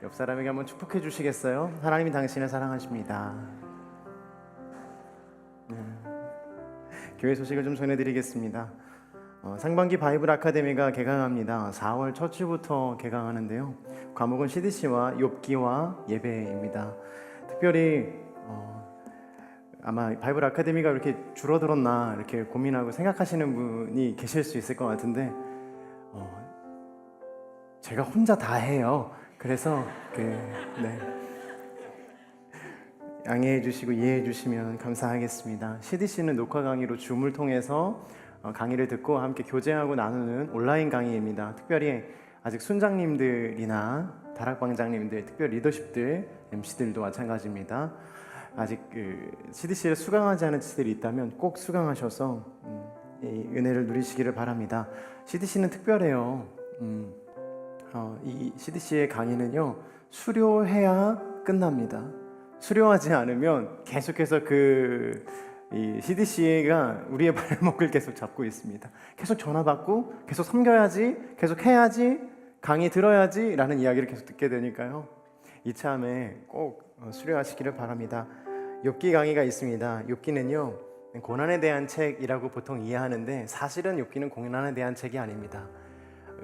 옆 사람에게 한번 축복해 주시겠어요? 하나님이 당신을 사랑하십니다. 교회 소식을 좀 전해드리겠습니다. 상반기 바이블 아카데미가 개강합니다. 4월 첫 주부터 개강하는데요. 과목은 CDC와 욥기와 예배입니다. 특별히 아마 바이블 아카데미가 이렇게 줄어들었나 이렇게 고민하고 생각하시는 분이 계실 수 있을 것 같은데 제가 혼자 다 해요. 그래서 양해해 주시고 이해해 주시면 감사하겠습니다. CDC는 녹화 강의로 줌을 통해서 강의를 듣고 함께 교제하고 나누는 온라인 강의입니다. 특별히 아직 순장님들이나 다락방장님들, 특별 리더십들, MC들도 마찬가지입니다. 아직 CDC를 수강하지 않은 지들이 있다면 꼭 수강하셔서 이 은혜를 누리시기를 바랍니다. CDC는 특별해요. 이 CDC의 강의는요, 수료해야 끝납니다. 수료하지 않으면 계속해서 이 CDC가 우리의 발목을 계속 잡고 있습니다. 계속 전화 받고 계속 섬겨야지, 계속 해야지, 강의 들어야지 라는 이야기를 계속 듣게 되니까요, 이참에 꼭 수료하시기를 바랍니다. 욥기 강의가 있습니다. 욥기는요, 고난에 대한 책이라고 보통 이해하는데 사실은 욥기는 고난에 대한 책이 아닙니다.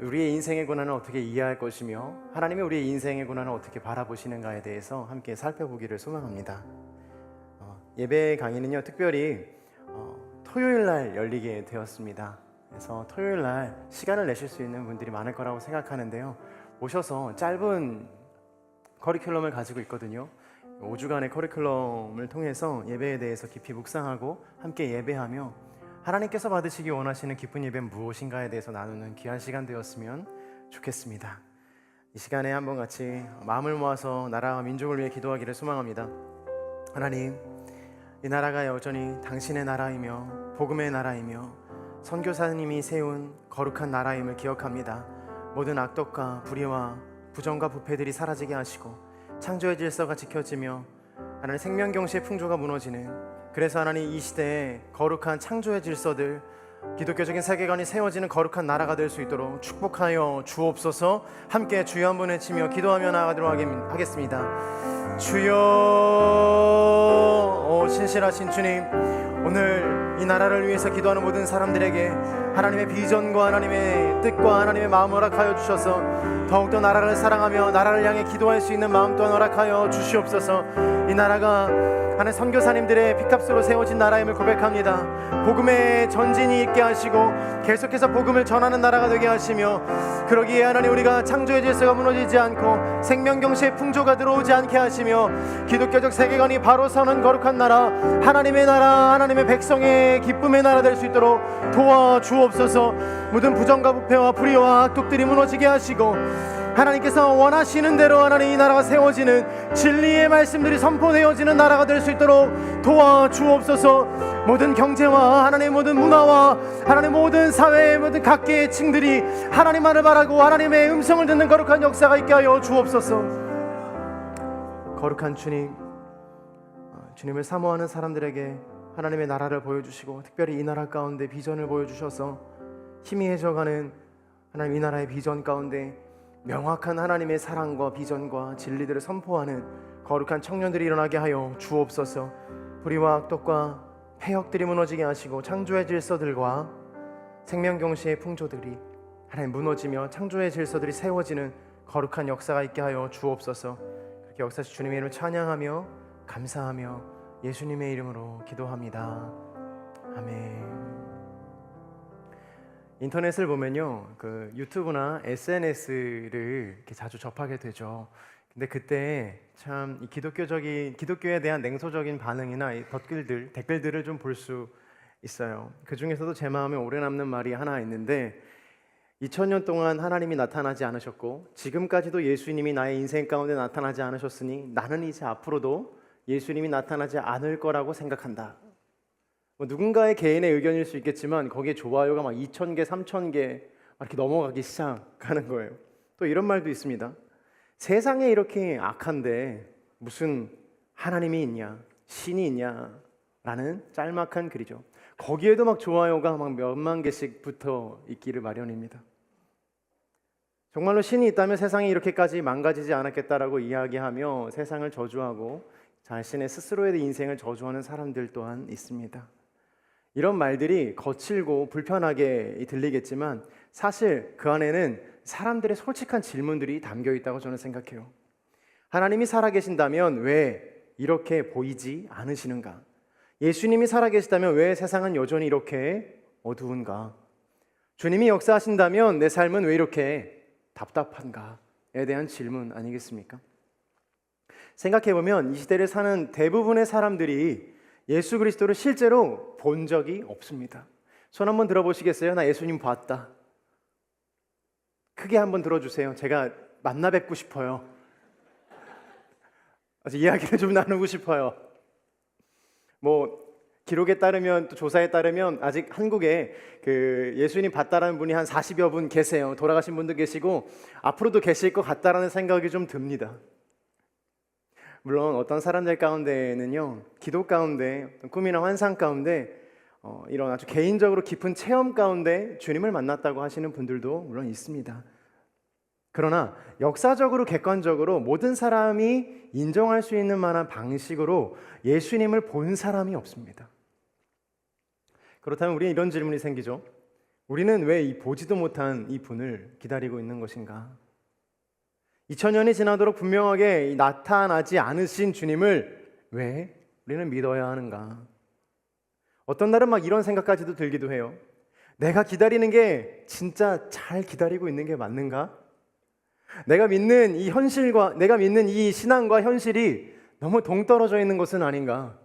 우리의 인생의 고난을 어떻게 이해할 것이며 하나님이 우리의 인생의 고난을 어떻게 바라보시는가에 대해서 함께 살펴보기를 소망합니다. 예배 강의는요, 특별히 토요일 날 열리게 되었습니다. 그래서 토요일 날 시간을 내실 수 있는 분들이 많을 거라고 생각하는데요, 오셔서 짧은 커리큘럼을 가지고 있거든요. 5주간의 커리큘럼을 통해서 예배에 대해서 깊이 묵상하고 함께 예배하며 하나님께서 받으시기 원하시는 기쁜 예배는 무엇인가에 대해서 나누는 귀한 시간 되었으면 좋겠습니다. 이 시간에 한번 같이 마음을 모아서 나라와 민족을 위해 기도하기를 소망합니다. 하나님, 이 나라가 여전히 당신의 나라이며 복음의 나라이며 선교사님이 세운 거룩한 나라임을 기억합니다. 모든 악독과 불의와 부정과 부패들이 사라지게 하시고 창조의 질서가 지켜지며 하나님 생명경시의 풍조가 무너지는, 그래서 하나님 이 시대에 거룩한 창조의 질서들, 기독교적인 세계관이 세워지는 거룩한 나라가 될 수 있도록 축복하여 주옵소서. 함께 주여 한번 외치며 기도하며 나아가도록 하겠습니다. 주여, 신실하신 주님, 오늘 이 나라를 위해서 기도하는 모든 사람들에게 하나님의 비전과 하나님의 뜻과 하나님의 마음을 허락하여 주셔서 더욱더 나라를 사랑하며 나라를 향해 기도할 수 있는 마음 또한 허락하여 주시옵소서. 이 나라가 하나님 선교사님들의 피값으로 세워진 나라임을 고백합니다. 복음의 전진이 있게 하시고 계속해서 복음을 전하는 나라가 되게 하시며, 그러기에 하나님 우리가 창조의 질서가 무너지지 않고 생명경시의 풍조가 들어오지 않게 하시며 기독교적 세계관이 바로 서는 거룩한 나라, 하나님의 나라, 하나님의 백성의 기쁨의 나라 될 수 있도록 도와주옵소서. 모든 부정과 부패와 불의와 악독들이 무너지게 하시고 하나님께서 원하시는 대로 하나님 이 나라가 세워지는 진리의 말씀들이 선포되어지는 나라가 될 수 있도록 도와주옵소서. 모든 경제와 하나님의 모든 문화와 하나님의 모든 사회의 모든 각계의 층들이 하나님만을 바라고 하나님의 음성을 듣는 거룩한 역사가 있게 하여 주옵소서. 거룩한 주님, 주님을 사모하는 사람들에게 하나님의 나라를 보여주시고 특별히 이 나라 가운데 비전을 보여주셔서 희미해져가는 하나님 이 나라의 비전 가운데 명확한 하나님의 사랑과 비전과 진리들을 선포하는 거룩한 청년들이 일어나게 하여 주옵소서. 불의와 악독과 폐역들이 무너지게 하시고 창조의 질서들과 생명경시의 풍조들이 하나님 무너지며 창조의 질서들이 세워지는 거룩한 역사가 있게 하여 주옵소서. 그렇게 역사시 주님의 이름을 찬양하며 감사하며 예수님의 이름으로 기도합니다. 아멘. 인터넷을 보면요, 유튜브나 SNS를 이렇게 자주 접하게 되죠. 근데 그때 참 이 기독교에 대한 냉소적인 반응이나 이 댓글들을 좀 볼 수 있어요. 그 중에서도 제 마음에 오래 남는 말이 하나 있는데, 2000년 동안 하나님이 나타나지 않으셨고 지금까지도 예수님이 나의 인생 가운데 나타나지 않으셨으니 나는 이제 앞으로도 예수님이 나타나지 않을 거라고 생각한다. 누군가의 개인의 의견일 수 있겠지만 거기에 좋아요가 막 2000개, 3000개 이렇게 넘어가기 시작하는 거예요. 또 이런 말도 있습니다. 세상에 이렇게 악한데 무슨 하나님이 있냐, 신이 있냐 라는 짤막한 글이죠. 거기에도 막 좋아요가 막 몇만 개씩 붙어 있기를 마련입니다. 정말로 신이 있다면 세상이 이렇게까지 망가지지 않았겠다라고 이야기하며 세상을 저주하고 자신의 스스로의 인생을 저주하는 사람들 또한 있습니다. 이런 말들이 거칠고 불편하게 들리겠지만 사실 그 안에는 사람들의 솔직한 질문들이 담겨 있다고 저는 생각해요. 하나님이 살아계신다면 왜 이렇게 보이지 않으시는가? 예수님이 살아계시다면 왜 세상은 여전히 이렇게 어두운가? 주님이 역사하신다면 내 삶은 왜 이렇게 답답한가에 대한 질문 아니겠습니까? 생각해보면 이 시대를 사는 대부분의 사람들이 예수 그리스도를 실제로 본 적이 없습니다. 손 한번 들어보시겠어요? 나 예수님 봤다. 크게 한번 들어주세요. 제가 만나 뵙고 싶어요. 아주 이야기를 좀 나누고 싶어요. 기록에 따르면 또 조사에 따르면 아직 한국에 그 예수님 봤다라는 분이 한 40여 분 계세요. 돌아가신 분도 계시고 앞으로도 계실 것 같다라는 생각이 좀 듭니다. 물론 어떤 사람들 가운데는요, 기도 가운데, 꿈이나 환상 가운데 이런 아주 개인적으로 깊은 체험 가운데 주님을 만났다고 하시는 분들도 물론 있습니다. 그러나 역사적으로 객관적으로 모든 사람이 인정할 수 있는 만한 방식으로 예수님을 본 사람이 없습니다. 그렇다면 우리는 이런 질문이 생기죠. 우리는 왜 이 보지도 못한 이 분을 기다리고 있는 것인가? 2000년이 지나도록 분명하게 나타나지 않으신 주님을 왜 우리는 믿어야 하는가? 어떤 날은 막 이런 생각까지도 들기도 해요. 내가 기다리는 게 진짜 잘 기다리고 있는 게 맞는가? 내가 믿는 이 현실과 내가 믿는 이 신앙과 현실이 너무 동떨어져 있는 것은 아닌가?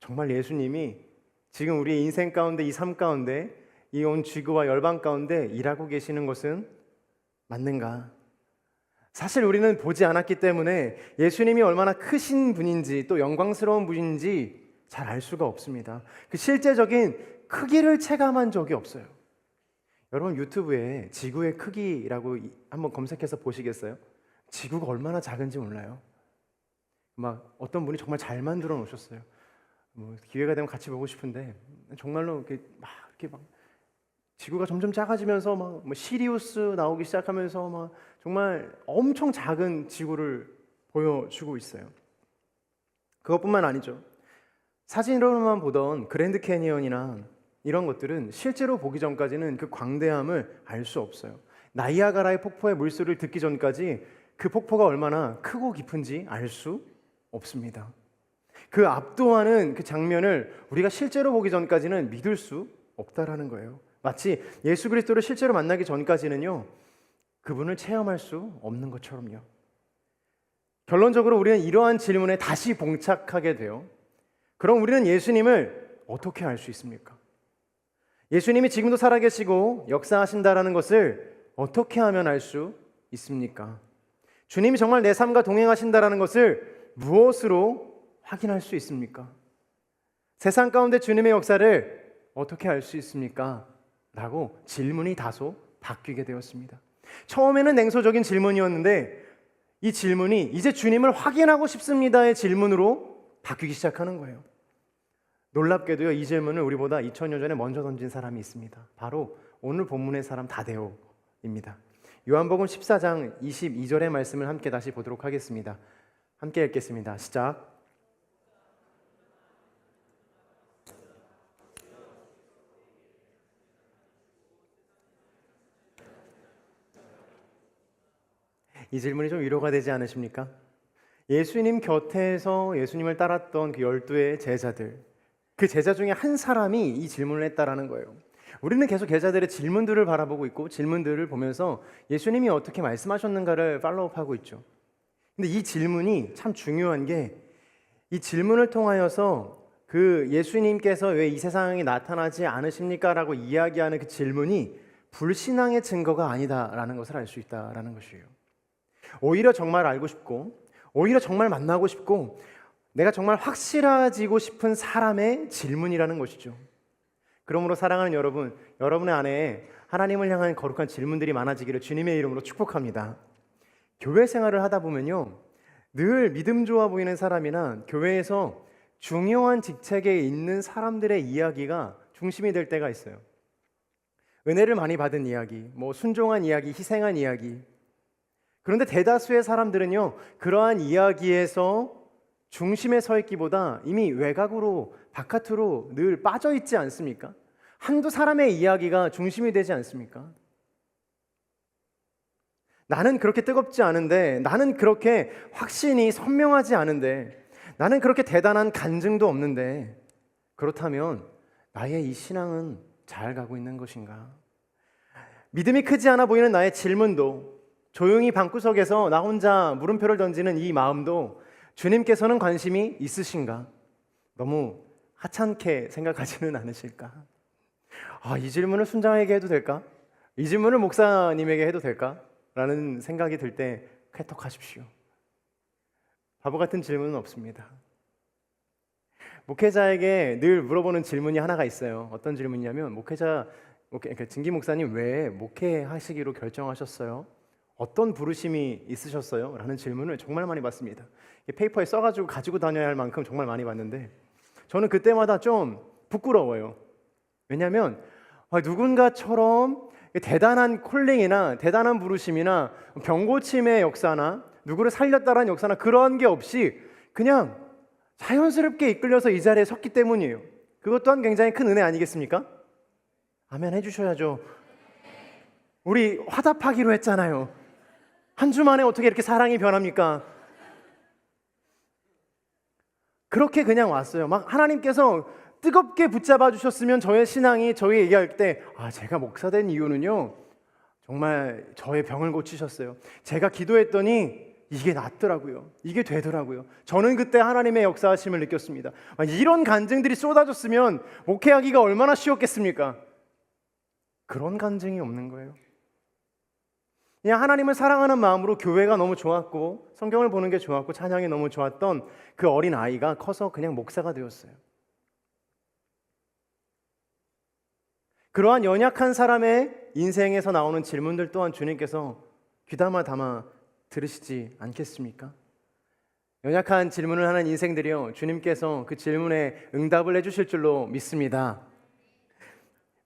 정말 예수님이 지금 우리의 인생 가운데, 이 삶 가운데, 이 온 지구와 열방 가운데 일하고 계시는 것은 맞는가? 사실 우리는 보지 않았기 때문에 예수님이 얼마나 크신 분인지 또 영광스러운 분인지 잘 알 수가 없습니다. 그 실제적인 크기를 체감한 적이 없어요. 여러분 유튜브에 지구의 크기라고 한번 검색해서 보시겠어요? 지구가 얼마나 작은지 몰라요. 막 어떤 분이 정말 잘 만들어 놓으셨어요. 기회가 되면 같이 보고 싶은데 정말로 이렇게 지구가 점점 작아지면서 시리우스 나오기 시작하면서 정말 엄청 작은 지구를 보여주고 있어요. 그것뿐만 아니죠. 사진으로만 보던 그랜드 캐니언이나 이런 것들은 실제로 보기 전까지는 그 광대함을 알 수 없어요. 나이아가라의 폭포의 물소리를 듣기 전까지 그 폭포가 얼마나 크고 깊은지 알 수 없습니다. 그 압도하는 그 장면을 우리가 실제로 보기 전까지는 믿을 수 없다라는 거예요. 마치 예수 그리스도를 실제로 만나기 전까지는요, 그분을 체험할 수 없는 것처럼요. 결론적으로 우리는 이러한 질문에 다시 봉착하게 돼요. 그럼 우리는 예수님을 어떻게 알 수 있습니까? 예수님이 지금도 살아계시고 역사하신다라는 것을 어떻게 하면 알 수 있습니까? 주님이 정말 내 삶과 동행하신다라는 것을 무엇으로 확인할 수 있습니까? 세상 가운데 주님의 역사를 어떻게 알 수 있습니까? 라고 질문이 다소 바뀌게 되었습니다. 처음에는 냉소적인 질문이었는데 이 질문이 이제 주님을 확인하고 싶습니다의 질문으로 바뀌기 시작하는 거예요. 놀랍게도요, 이 질문을 우리보다 2000년 전에 먼저 던진 사람이 있습니다. 바로 오늘 본문의 사람 다데오입니다. 요한복음 14장 22절의 말씀을 함께 다시 보도록 하겠습니다. 함께 읽겠습니다. 시작. 이 질문이 좀 위로가 되지 않으십니까? 예수님 곁에서 예수님을 따랐던 그 12의 제자들, 그 제자 중에 한 사람이 이 질문을 했다라는 거예요. 우리는 계속 제자들의 질문들을 바라보고 있고 질문들을 보면서 예수님이 어떻게 말씀하셨는가를 팔로우하고 있죠. 근데 이 질문이 참 중요한 게, 이 질문을 통하여서 그 예수님께서 왜 이 세상에 나타나지 않으십니까? 라고 이야기하는 그 질문이 불신앙의 증거가 아니다라는 것을 알 수 있다라는 것이에요. 오히려 정말 알고 싶고, 오히려 정말 만나고 싶고, 내가 정말 확실해지고 싶은 사람의 질문이라는 것이죠. 그러므로 사랑하는 여러분, 여러분의 안에 하나님을 향한 거룩한 질문들이 많아지기를 주님의 이름으로 축복합니다. 교회 생활을 하다 보면요, 늘 믿음 좋아 보이는 사람이나 교회에서 중요한 직책에 있는 사람들의 이야기가 중심이 될 때가 있어요. 은혜를 많이 받은 이야기, 뭐 순종한 이야기, 희생한 이야기. 그런데 대다수의 사람들은요, 그러한 이야기에서 중심에 서 있기보다 이미 외곽으로, 바깥으로 늘 빠져 있지 않습니까? 한두 사람의 이야기가 중심이 되지 않습니까? 나는 그렇게 뜨겁지 않은데, 나는 그렇게 확신이 선명하지 않은데, 나는 그렇게 대단한 간증도 없는데, 그렇다면 나의 이 신앙은 잘 가고 있는 것인가? 믿음이 크지 않아 보이는 나의 질문도, 조용히 방구석에서 나 혼자 물음표를 던지는 이 마음도 주님께서는 관심이 있으신가? 너무 하찮게 생각하지는 않으실까? 이 질문을 순장에게 해도 될까? 이 질문을 목사님에게 해도 될까? 라는 생각이 들 때 쾌톡하십시오. 바보 같은 질문은 없습니다. 목회자에게 늘 물어보는 질문이 하나가 있어요. 어떤 질문이냐면, 그러니까 진기 목사님 왜 목회하시기로 결정하셨어요? 어떤 부르심이 있으셨어요? 라는 질문을 정말 많이 받습니다. 페이퍼에 써가지고 가지고 다녀야 할 만큼 정말 많이 받는데, 저는 그때마다 좀 부끄러워요. 왜냐하면 누군가처럼 대단한 콜링이나 대단한 부르심이나 병고침의 역사나 누구를 살렸다라는 역사나 그런 게 없이 그냥 자연스럽게 이끌려서 이 자리에 섰기 때문이에요. 그것 또한 굉장히 큰 은혜 아니겠습니까? 아멘 해주셔야죠. 우리 화답하기로 했잖아요. 한 주 만에 어떻게 이렇게 사랑이 변합니까? 그렇게 그냥 왔어요. 막 하나님께서 뜨겁게 붙잡아 주셨으면 저의 신앙이, 저희 얘기할 때 제가 목사 된 이유는요, 정말 저의 병을 고치셨어요. 제가 기도했더니 이게 낫더라고요. 이게 되더라고요. 저는 그때 하나님의 역사하심을 느꼈습니다. 이런 간증들이 쏟아졌으면 목회하기가 얼마나 쉬웠겠습니까? 그런 간증이 없는 거예요. 그냥 하나님을 사랑하는 마음으로 교회가 너무 좋았고 성경을 보는 게 좋았고 찬양이 너무 좋았던 그 어린 아이가 커서 그냥 목사가 되었어요. 그러한 연약한 사람의 인생에서 나오는 질문들 또한 주님께서 귀담아 담아 들으시지 않겠습니까? 연약한 질문을 하는 인생들이요, 주님께서 그 질문에 응답을 해주실 줄로 믿습니다.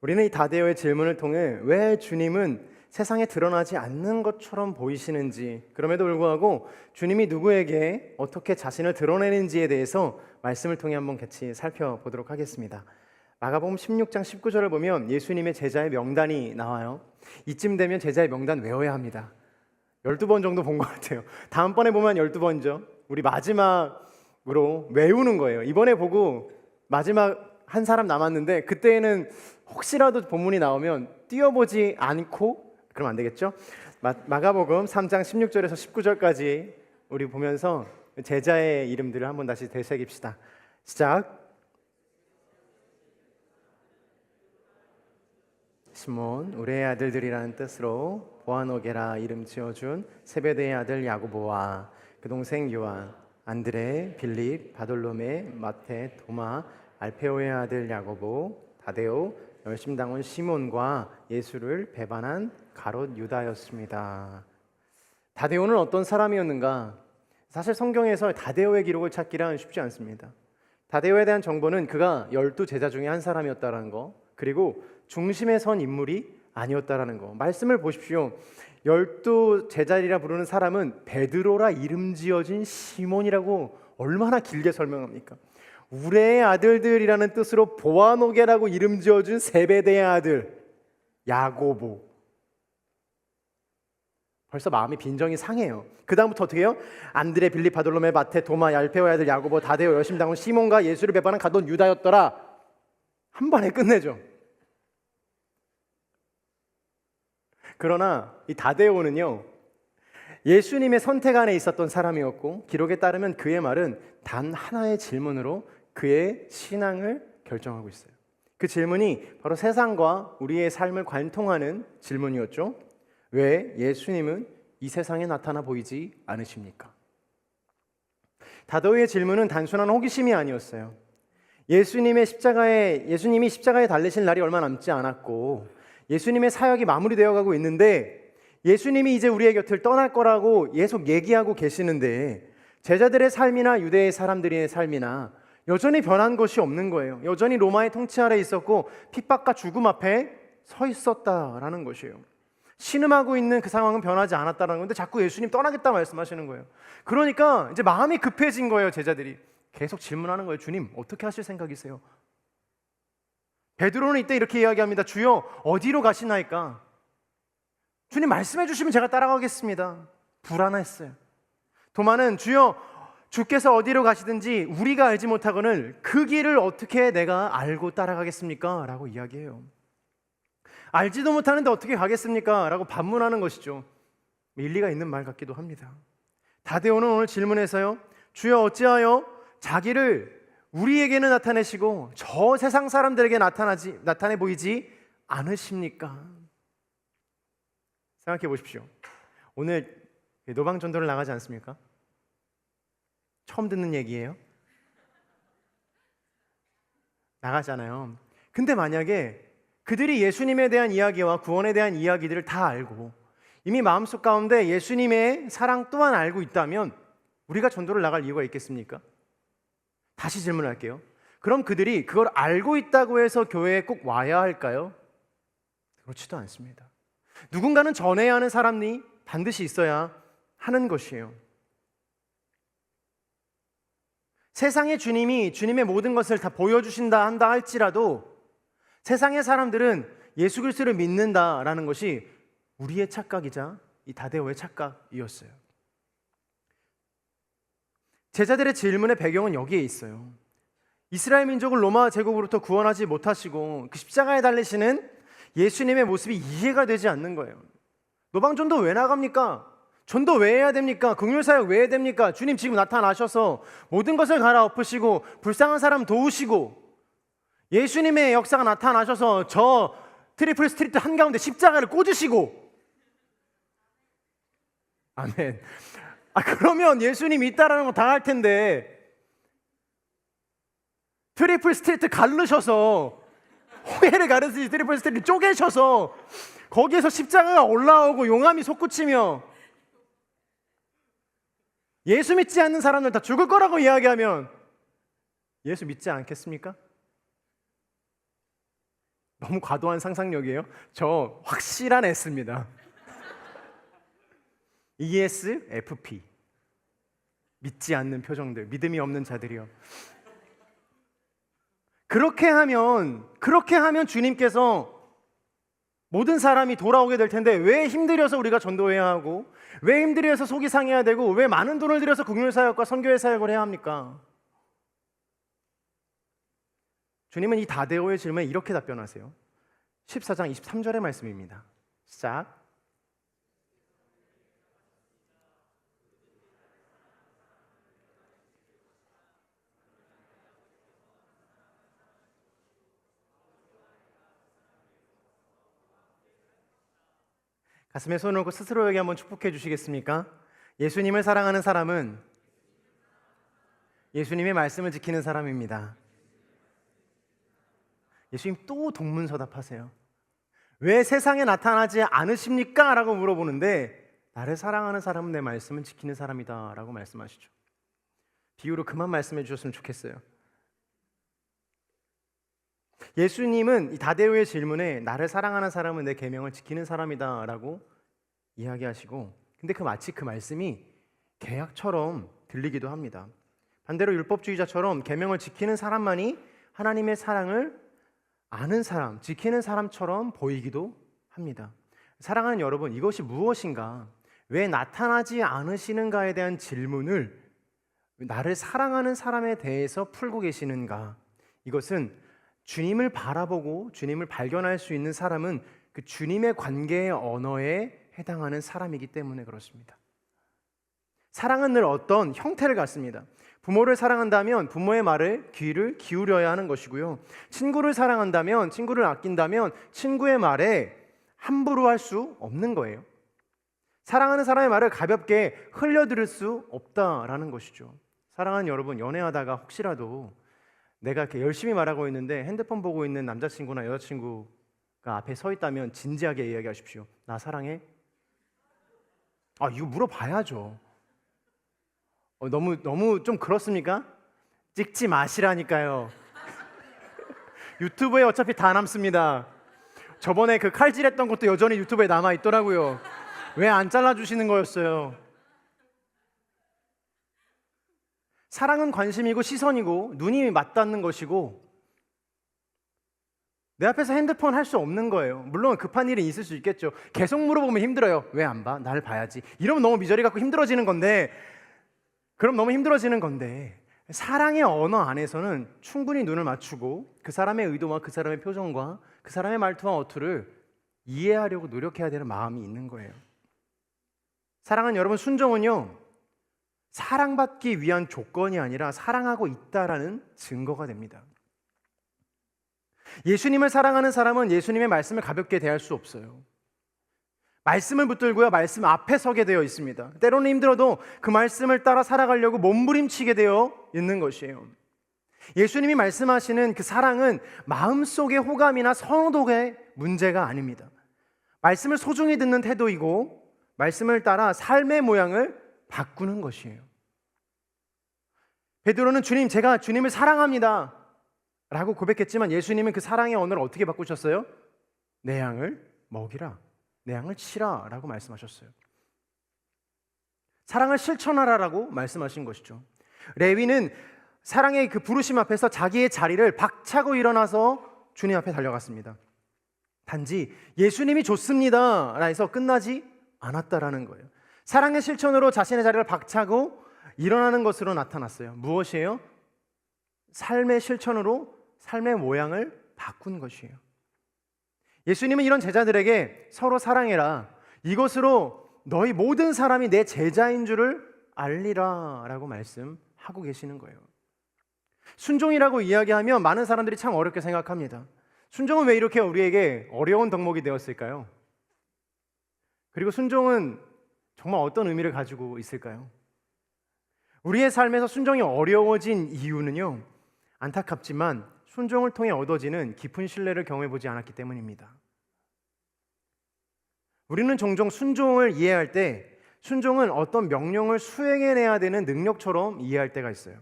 우리는 이 다데오의 질문을 통해 왜 주님은 세상에 드러나지 않는 것처럼 보이시는지, 그럼에도 불구하고 주님이 누구에게 어떻게 자신을 드러내는지에 대해서 말씀을 통해 한번 같이 살펴보도록 하겠습니다. 마가복음 16장 19절을 보면 예수님의 제자의 명단이 나와요. 이쯤 되면 제자의 명단 외워야 합니다. 12번 정도 본 것 같아요. 다음번에 보면 12번이죠. 우리 마지막으로 외우는 거예요. 이번에 보고 마지막 한 사람 남았는데, 그때는 혹시라도 본문이 나오면 띄워보지 않고 그러면 안 되겠죠? 마가복음 3장 16절에서 19절까지 우리 보면서 제자의 이름들을 한번 다시 되새깁시다. 시작. 시몬, 우레의 아들들이라는 뜻으로 보아노게라 이름 지어준 세베대의 아들 야고보와 그 동생 요한, 안드레, 빌립, 바돌로메, 마테, 도마, 알페오의 아들 야고보, 다데오, 열심당원 시몬과 예수를 배반한 가롯 유다였습니다. 다데오는 어떤 사람이었는가? 사실 성경에서 다데오의 기록을 찾기란 쉽지 않습니다. 다데오에 대한 정보는 그가 12제자 중에 한 사람이었다는 거, 그리고 중심에 선 인물이 아니었다라는 거. 말씀을 보십시오. 12제자리라 부르는 사람은 베드로라 이름 지어진 시몬이라고 얼마나 길게 설명합니까? 우레의 아들들이라는 뜻으로 보아노게라고 이름 지어준 세베대의 아들 야고보. 벌써 마음이 빈정이 상해요. 그 다음부터 어떻게 해요? 안드레, 빌립, 바돌로메, 마테, 도마, 알페오의 아들 야고보, 다데오, 열심당원 시몬과 예수를 배반한 가룟 유다였더라. 한 번에 끝내죠. 그러나 이 다데오는요, 예수님의 선택 안에 있었던 사람이었고, 기록에 따르면 그의 말은 단 하나의 질문으로 그의 신앙을 결정하고 있어요. 그 질문이 바로 세상과 우리의 삶을 관통하는 질문이었죠. 왜 예수님은 이 세상에 나타나 보이지 않으십니까? 다데오의 질문은 단순한 호기심이 아니었어요. 예수님이 십자가에 달리실 날이 얼마 남지 않았고, 예수님의 사역이 마무리되어 가고 있는데, 예수님이 이제 우리의 곁을 떠날 거라고 계속 얘기하고 계시는데, 제자들의 삶이나 유대의 사람들의 삶이나 여전히 변한 것이 없는 거예요. 여전히 로마의 통치 아래 있었고 핍박과 죽음 앞에 서 있었다라는 것이에요. 신음하고 있는 그 상황은 변하지 않았다라는 건데 자꾸 예수님 떠나겠다 말씀하시는 거예요. 그러니까 이제 마음이 급해진 거예요. 제자들이 계속 질문하는 거예요. 주님, 어떻게 하실 생각이세요? 베드로는 이때 이렇게 이야기합니다. 주여, 어디로 가시나이까? 주님 말씀해 주시면 제가 따라가겠습니다. 불안했어요. 도마는 주여, 주께서 어디로 가시든지 우리가 알지 못하거늘 그 길을 어떻게 내가 알고 따라가겠습니까? 라고 이야기해요. 알지도 못하는데 어떻게 가겠습니까? 라고 반문하는 것이죠. 일리가 있는 말 같기도 합니다. 다데오는 오늘 질문에서요, 주여 어찌하여 자기를 우리에게는 나타내시고 저 세상 사람들에게 나타내 보이지 않으십니까? 생각해 보십시오. 오늘 노방전도를 나가지 않습니까? 처음 듣는 얘기예요. 나가잖아요. 근데 만약에 그들이 예수님에 대한 이야기와 구원에 대한 이야기들을 다 알고 이미 마음속 가운데 예수님의 사랑 또한 알고 있다면 우리가 전도를 나갈 이유가 있겠습니까? 다시 질문할게요. 그럼 그들이 그걸 알고 있다고 해서 교회에 꼭 와야 할까요? 그렇지도 않습니다. 누군가는 전해야 하는 사람이 반드시 있어야 하는 것이에요. 세상의 주님이 주님의 모든 것을 다 보여주신다 한다 할지라도 세상의 사람들은 예수 그리스도를 믿는다라는 것이 우리의 착각이자 이 다데오의 착각이었어요. 제자들의 질문의 배경은 여기에 있어요. 이스라엘 민족을 로마 제국으로부터 구원하지 못하시고 그 십자가에 달리시는 예수님의 모습이 이해가 되지 않는 거예요. 노방전도 왜 나갑니까? 전도 왜 해야 됩니까? 긍휼사역 왜 해야 됩니까? 주님 지금 나타나셔서 모든 것을 갈아엎으시고 불쌍한 사람 도우시고 예수님의 역사가 나타나셔서 저 트리플 스트리트 한가운데 십자가를 꽂으시고 아멘. 그러면 예수님이 있다라는 거 다 할 텐데 트리플 스트리트 가르셔서 호해를 가르듯이 트리플 스트리트 쪼개셔서 거기에서 십자가가 올라오고 용암이 솟구치며 예수 믿지 않는 사람들 다 죽을 거라고 이야기하면 예수 믿지 않겠습니까? 너무 과도한 상상력이에요? 저 확실한 S입니다. ESFP. 믿지 않는 표정들, 믿음이 없는 자들이요. 그렇게 하면 주님께서 모든 사람이 돌아오게 될 텐데 왜 힘들여서 우리가 전도해야 하고 왜 힘들여서 속이 상해야 되고 왜 많은 돈을 들여서 긍휼사역과 선교회 사역을 해야 합니까? 주님은 이 다데오의 질문에 이렇게 답변하세요. 14장 23절의 말씀입니다. 시작. 가슴에 손을 얹고 스스로에게 한번 축복해 주시겠습니까? 예수님을 사랑하는 사람은 예수님의 말씀을 지키는 사람입니다. 예수님 또 동문서답하세요. 왜 세상에 나타나지 않으십니까? 라고 물어보는데 나를 사랑하는 사람은 내 말씀을 지키는 사람이다 라고 말씀하시죠. 비유로 그만 말씀해 주셨으면 좋겠어요. 예수님은 이 다데오의 질문에 나를 사랑하는 사람은 내 계명을 지키는 사람이다 라고 이야기하시고 근데 마치 그 말씀이 계약처럼 들리기도 합니다. 반대로 율법주의자처럼 계명을 지키는 사람만이 하나님의 사랑을 아는 사람, 지키는 사람처럼 보이기도 합니다. 사랑하는 여러분, 이것이 무엇인가? 왜 나타나지 않으시는가에 대한 질문을 나를 사랑하는 사람에 대해서 풀고 계시는가? 이것은 주님을 바라보고 주님을 발견할 수 있는 사람은 그 주님의 관계의 언어에 해당하는 사람이기 때문에 그렇습니다. 사랑은 늘 어떤 형태를 갖습니다. 부모를 사랑한다면 부모의 말을 귀를 기울여야 하는 것이고요. 친구를 사랑한다면, 친구를 아낀다면 친구의 말에 함부로 할 수 없는 거예요. 사랑하는 사람의 말을 가볍게 흘려들을 수 없다라는 것이죠. 사랑하는 여러분, 연애하다가 혹시라도 내가 이렇게 열심히 말하고 있는데 핸드폰 보고 있는 남자친구나 여자친구가 앞에 서 있다면 진지하게 이야기하십시오. 나 사랑해? 이거 물어봐야죠. 너무 좀 그렇습니까? 찍지 마시라니까요. 유튜브에 어차피 다 남습니다. 저번에 그 칼질했던 것도 여전히 유튜브에 남아 있더라고요. 왜 안 잘라주시는 거였어요? 사랑은 관심이고 시선이고 눈이 맞닿는 것이고 내 앞에서 핸드폰 할 수 없는 거예요. 물론 급한 일이 있을 수 있겠죠. 계속 물어보면 힘들어요. 왜 안 봐? 날 봐야지. 이러면 너무 미저리 갖고 힘들어지는 건데 사랑의 언어 안에서는 충분히 눈을 맞추고 그 사람의 의도와 그 사람의 표정과 그 사람의 말투와 어투를 이해하려고 노력해야 되는 마음이 있는 거예요. 사랑은 여러분, 순종은요, 사랑받기 위한 조건이 아니라 사랑하고 있다라는 증거가 됩니다. 예수님을 사랑하는 사람은 예수님의 말씀을 가볍게 대할 수 없어요. 말씀을 붙들고요, 말씀 앞에 서게 되어 있습니다. 때로는 힘들어도 그 말씀을 따라 살아가려고 몸부림치게 되어 있는 것이에요. 예수님이 말씀하시는 그 사랑은 마음속의 호감이나 선호도의 문제가 아닙니다. 말씀을 소중히 듣는 태도이고 말씀을 따라 삶의 모양을 바꾸는 것이에요. 베드로는 주님, 제가 주님을 사랑합니다 라고 고백했지만 예수님은 그 사랑의 언어를 어떻게 바꾸셨어요? 내 양을 먹이라, 내 양을 치라 라고 말씀하셨어요. 사랑을 실천하라라고 말씀하신 것이죠. 레위는 사랑의 그 부르심 앞에서 자기의 자리를 박차고 일어나서 주님 앞에 달려갔습니다. 단지 예수님이 좋습니다 라 해서 끝나지 않았다라는 거예요. 사랑의 실천으로 자신의 자리를 박차고 일어나는 것으로 나타났어요. 무엇이에요? 삶의 실천으로 삶의 모양을 바꾼 것이에요. 예수님은 이런 제자들에게 서로 사랑해라, 이것으로 너희 모든 사람이 내 제자인 줄을 알리라 라고 말씀하고 계시는 거예요. 순종이라고 이야기하면 많은 사람들이 참 어렵게 생각합니다. 순종은 왜 이렇게 우리에게 어려운 덕목이 되었을까요? 그리고 순종은 정말 어떤 의미를 가지고 있을까요? 우리의 삶에서 순종이 어려워진 이유는요, 안타깝지만 순종을 통해 얻어지는 깊은 신뢰를 경험해보지 않았기 때문입니다. 우리는 종종 순종을 이해할 때 순종은 어떤 명령을 수행해내야 되는 능력처럼 이해할 때가 있어요.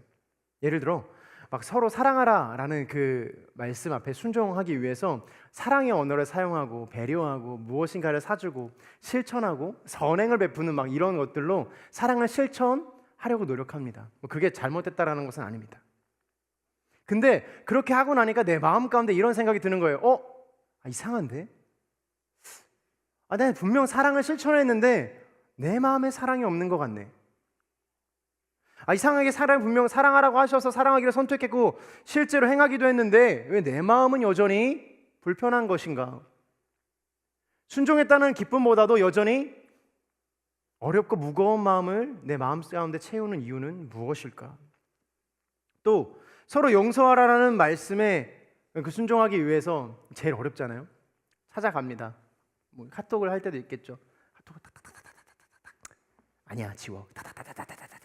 예를 들어 막 서로 사랑하라 라는 그 말씀 앞에 순종하기 위해서 사랑의 언어를 사용하고 배려하고 무엇인가를 사주고 실천하고 선행을 베푸는 막 이런 것들로 사랑을 실천하려고 노력합니다. 그게 잘못됐다라는 것은 아닙니다. 근데 그렇게 하고 나니까 내 마음 가운데 이런 생각이 드는 거예요. 이상한데? 내가 분명 사랑을 실천했는데 내 마음에 사랑이 없는 것 같네. 이상하게 분명 사랑하라고 하셔서 사랑하기를 선택했고 실제로 행하기도 했는데 왜 내 마음은 여전히 불편한 것인가? 순종했다는 기쁨보다도 여전히 어렵고 무거운 마음을 내 마음 가운데 채우는 이유는 무엇일까? 또 서로 용서하라는 말씀에 그 순종하기 위해서 제일 어렵잖아요. 찾아갑니다. 뭐 카톡을 할 때도 있겠죠. 카톡을 탁탁탁탁탁탁탁. 아니야, 지워. 타타타타타타타타.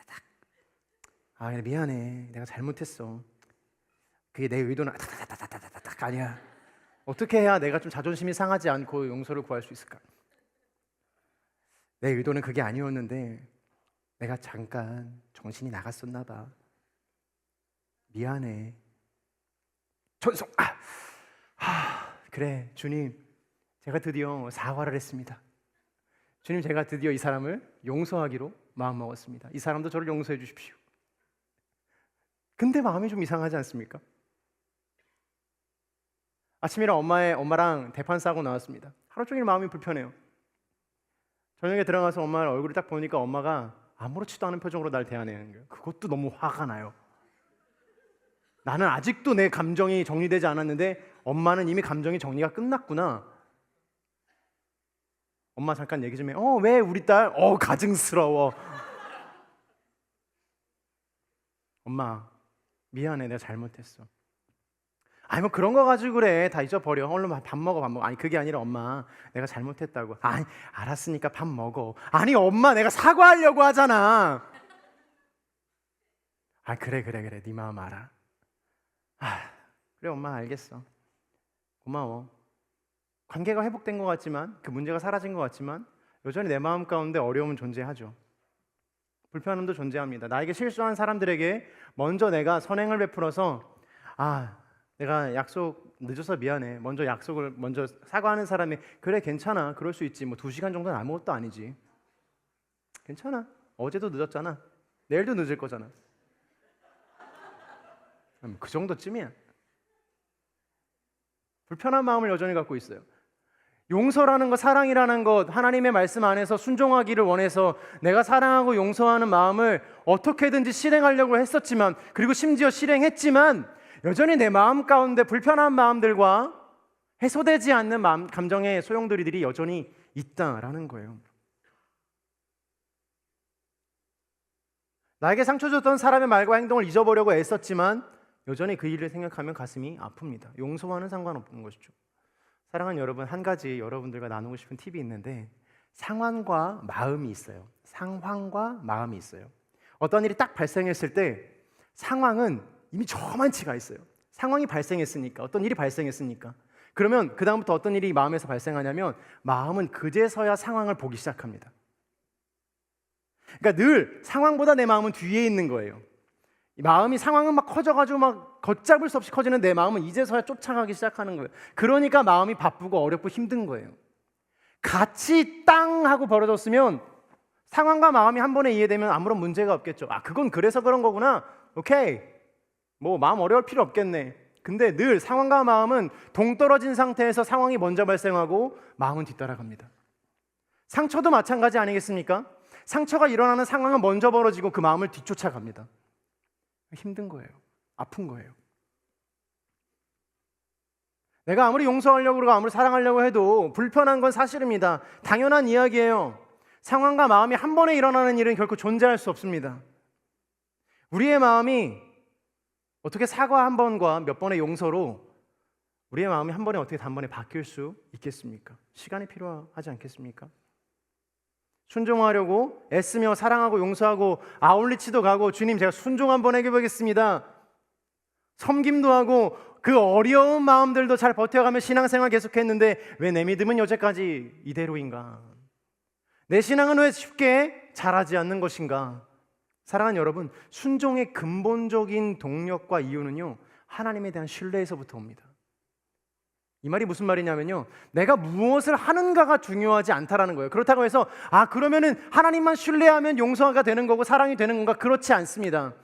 미안해. 내가 잘못했어. 그게 내 의도는 타타타타타타탁 아니야. 어떻게 해야 내가 좀 자존심이 상하지 않고 용서를 구할 수 있을까? 내 의도는 그게 아니었는데 내가 잠깐 정신이 나갔었나 봐. 미안해. 전송. 그래, 주님, 제가 드디어 사과를 했습니다. 주님, 제가 드디어 이 사람을 용서하기로 마음먹었습니다. 이 사람도 저를 용서해 주십시오. 근데 마음이 좀 이상하지 않습니까? 아침이라 엄마랑 대판 싸고 나왔습니다. 하루 종일 마음이 불편해요. 저녁에 들어가서 엄마 얼굴을 딱 보니까 엄마가 아무렇지도 않은 표정으로 날 대하는 거예요. 그것도 너무 화가 나요. 나는 아직도 내 감정이 정리되지 않았는데 엄마는 이미 감정이 정리가 끝났구나. 엄마 잠깐 얘기 좀 해. 왜 우리 딸? 가증스러워. 엄마 미안해, 내가 잘못했어. 뭐 그런 거 가지고 그래, 다 잊어버려. 얼른 밥 먹어. 그게 아니라 엄마, 내가 잘못했다고. 알았으니까 밥 먹어. 엄마, 내가 사과하려고 하잖아. 그래 네 마음 알아. 그래 엄마, 알겠어. 고마워. 관계가 회복된 것 같지만, 그 문제가 사라진 것 같지만 여전히 내 마음 가운데 어려움은 존재하죠. 불편함도 존재합니다. 나에게 실수한 사람들에게 먼저 내가 선행을 베풀어서 내가 약속 늦어서 미안해. 먼저 사과하는 사람이 그래 괜찮아. 그럴 수 있지. 뭐 2시간 정도는 아무것도 아니지. 괜찮아. 어제도 늦었잖아. 내일도 늦을 거잖아. 그 정도쯤이야. 불편한 마음을 여전히 갖고 있어요. 용서라는 것, 사랑이라는 것, 하나님의 말씀 안에서 순종하기를 원해서 내가 사랑하고 용서하는 마음을 어떻게든지 실행하려고 했었지만, 그리고 심지어 실행했지만 여전히 내 마음 가운데 불편한 마음들과 해소되지 않는 감정의 소용돌이들이 여전히 있다라는 거예요. 나에게 상처 줬던 사람의 말과 행동을 잊어보려고 애썼지만 여전히 그 일을 생각하면 가슴이 아픕니다. 용서와는 상관없는 것이죠. 사랑하는 여러분, 한 가지 여러분들과 나누고 싶은 팁이 있는데, 상황과 마음이 있어요. 상황과 마음이 있어요. 어떤 일이 딱 발생했을 때 상황은 이미 저만치가 있어요. 상황이 발생했으니까, 어떤 일이 발생했으니까. 그러면 그 다음부터 어떤 일이 마음에서 발생하냐면 마음은 그제서야 상황을 보기 시작합니다. 그러니까 늘 상황보다 내 마음은 뒤에 있는 거예요. 마음이 상황은 막 커져가지고 막 걷잡을 수 없이 커지는 내 마음은 이제서야 쫓아가기 시작하는 거예요. 그러니까 마음이 바쁘고 어렵고 힘든 거예요. 같이 땅 하고 벌어졌으면 상황과 마음이 한 번에 이해되면 아무런 문제가 없겠죠. 아, 그건 그래서 그런 거구나. 오케이. 뭐 마음 어려울 필요 없겠네. 근데 늘 상황과 마음은 동떨어진 상태에서 상황이 먼저 발생하고 마음은 뒤따라갑니다. 상처도 마찬가지 아니겠습니까? 상처가 일어나는 상황은 먼저 벌어지고 그 마음을 뒤쫓아갑니다. 힘든 거예요. 아픈 거예요. 내가 아무리 용서하려고 그러고 아무리 사랑하려고 해도 불편한 건 사실입니다. 당연한 이야기예요. 상황과 마음이 한 번에 일어나는 일은 결코 존재할 수 없습니다. 우리의 마음이 어떻게 사과 한 번과 몇 번의 용서로 우리의 마음이 한 번에 어떻게 단번에 바뀔 수 있겠습니까? 시간이 필요하지 않겠습니까? 순종하려고 애쓰며 사랑하고 용서하고 아울리치도 가고 주님 제가 순종 한번 해보겠습니다. 섬김도 하고 그 어려운 마음들도 잘 버텨가며 신앙생활 계속했는데 왜 내 믿음은 여태까지 이대로인가? 내 신앙은 왜 쉽게 자라지 않는 것인가? 사랑하는 여러분, 순종의 근본적인 동력과 이유는요, 하나님에 대한 신뢰에서부터 옵니다. 이 말이 무슨 말이냐면요, 내가 무엇을 하는가가 중요하지 않다라는 거예요. 그렇다고 해서 그러면은 하나님만 신뢰하면 용서가 되는 거고 사랑이 되는 건가? 그렇지 않습니다.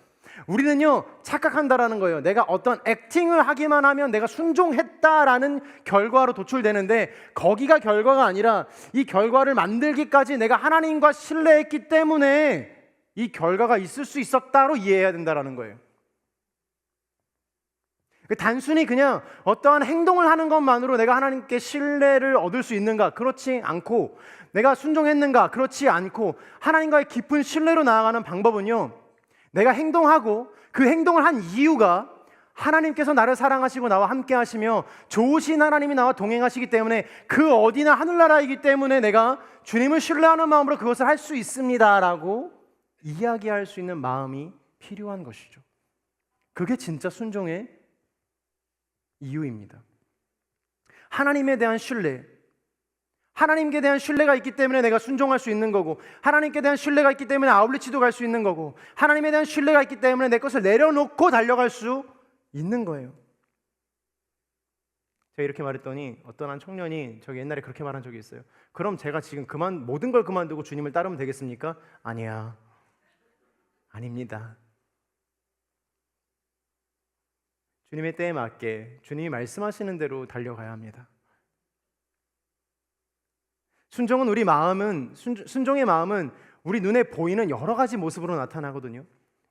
우리는요 착각한다라는 거예요. 내가 어떤 액팅을 하기만 하면 내가 순종했다라는 결과로 도출되는데, 거기가 결과가 아니라 이 결과를 만들기까지 내가 하나님과 신뢰했기 때문에 이 결과가 있을 수 있었다로 이해해야 된다라는 거예요. 단순히 그냥 어떠한 행동을 하는 것만으로 내가 하나님께 신뢰를 얻을 수 있는가? 그렇지 않고, 내가 순종했는가? 그렇지 않고, 하나님과의 깊은 신뢰로 나아가는 방법은요, 내가 행동하고 그 행동을 한 이유가 하나님께서 나를 사랑하시고 나와 함께 하시며 좋으신 하나님이 나와 동행하시기 때문에, 그 어디나 하늘나라이기 때문에 내가 주님을 신뢰하는 마음으로 그것을 할 수 있습니다라고 이야기할 수 있는 마음이 필요한 것이죠. 그게 진짜 순종의 이유입니다. 하나님에 대한 신뢰, 하나님께 대한 신뢰가 있기 때문에 내가 순종할 수 있는 거고, 하나님께 대한 신뢰가 있기 때문에 아울리치도 갈 수 있는 거고, 하나님에 대한 신뢰가 있기 때문에 내 것을 내려놓고 달려갈 수 있는 거예요. 제가 이렇게 말했더니 어떤 한 청년이 저기 옛날에 그렇게 말한 적이 있어요. 그럼 제가 지금 모든 걸 그만두고 주님을 따르면 되겠습니까? 아니야, 아닙니다. 주님의 때에 맞게 주님이 말씀하시는 대로 달려가야 합니다. 순종의 마음은 우리 눈에 보이는 여러 가지 모습으로 나타나거든요.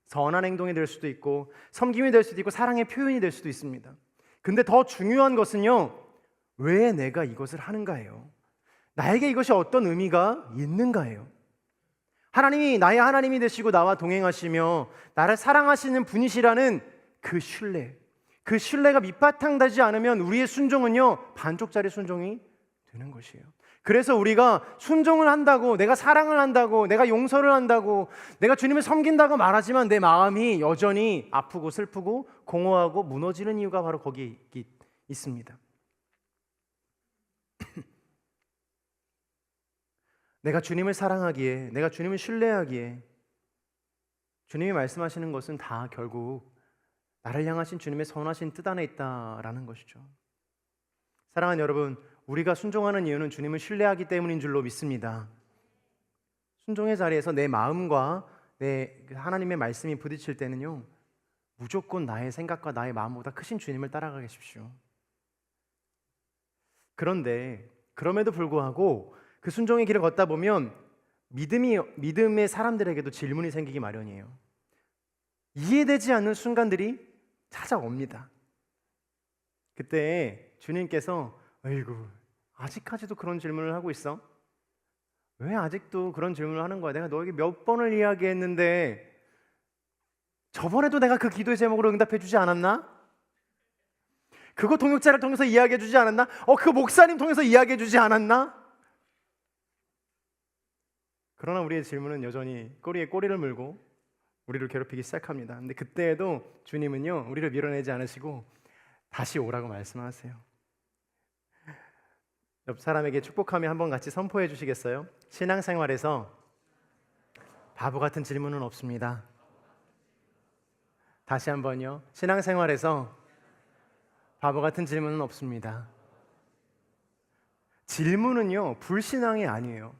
선한 행동이 될 수도 있고, 섬김이 될 수도 있고, 사랑의 표현이 될 수도 있습니다. 근데 더 중요한 것은요, 왜 내가 이것을 하는가예요. 나에게 이것이 어떤 의미가 있는가예요. 하나님이 나의 하나님이 되시고 나와 동행하시며 나를 사랑하시는 분이시라는 그 신뢰가 밑바탕 되지 않으면 우리의 순종은요, 반쪽짜리 순종이 되는 것이에요. 그래서 우리가 순종을 한다고, 내가 사랑을 한다고, 내가 용서를 한다고, 내가 주님을 섬긴다고 말하지만 내 마음이 여전히 아프고 슬프고 공허하고 무너지는 이유가 바로 거기에 있습니다. 내가 주님을 사랑하기에, 내가 주님을 신뢰하기에 주님이 말씀하시는 것은 다 결국 나를 향하신 주님의 선하신 뜻 안에 있다라는 것이죠. 사랑하는 여러분, 우리가 순종하는 이유는 주님을 신뢰하기 때문인 줄로 믿습니다. 순종의 자리에서 내 마음과 내 하나님의 말씀이 부딪힐 때는요, 무조건 나의 생각과 나의 마음보다 크신 주님을 따라가십시오. 그런데 그럼에도 불구하고 그 순종의 길을 걷다 보면 믿음의 사람들에게도 질문이 생기기 마련이에요. 이해되지 않는 순간들이 찾아옵니다. 그때 주님께서 어이구, 아직까지도 그런 질문을 하고 있어? 왜 아직도 그런 질문을 하는 거야? 내가 너에게 몇 번을 이야기했는데 저번에도 내가 그 기도의 제목으로 응답해 주지 않았나? 그거 동역자를 통해서 이야기해 주지 않았나? 그 목사님 통해서 이야기해 주지 않았나? 그러나 우리의 질문은 여전히 꼬리에 꼬리를 물고 우리를 괴롭히기 시작합니다. 근데 그때에도 주님은요, 우리를 밀어내지 않으시고 다시 오라고 말씀하세요. 옆 사람에게 축복하며 한번 같이 선포해 주시겠어요? 신앙생활에서 바보 같은 질문은 없습니다. 다시 한번요. 신앙생활에서 바보 같은 질문은 없습니다. 질문은요, 불신앙이 아니에요.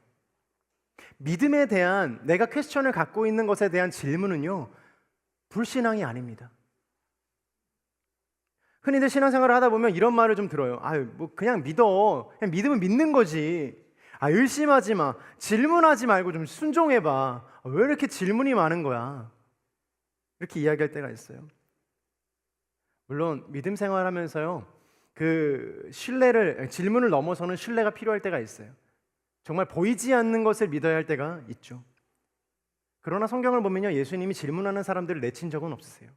믿음에 대한 내가 퀘스천을 갖고 있는 것에 대한 질문은요, 불신앙이 아닙니다. 흔히들 신앙생활을 하다 보면 이런 말을 좀 들어요. 뭐 그냥 믿어. 그냥 믿으면 믿는 거지. 의심하지 마. 질문하지 말고 좀 순종해봐. 왜 이렇게 질문이 많은 거야? 이렇게 이야기할 때가 있어요. 물론 믿음 생활하면서요, 그 질문을 넘어서는 신뢰가 필요할 때가 있어요. 정말 보이지 않는 것을 믿어야 할 때가 있죠. 그러나 성경을 보면요, 예수님이 질문하는 사람들을 내친 적은 없으세요.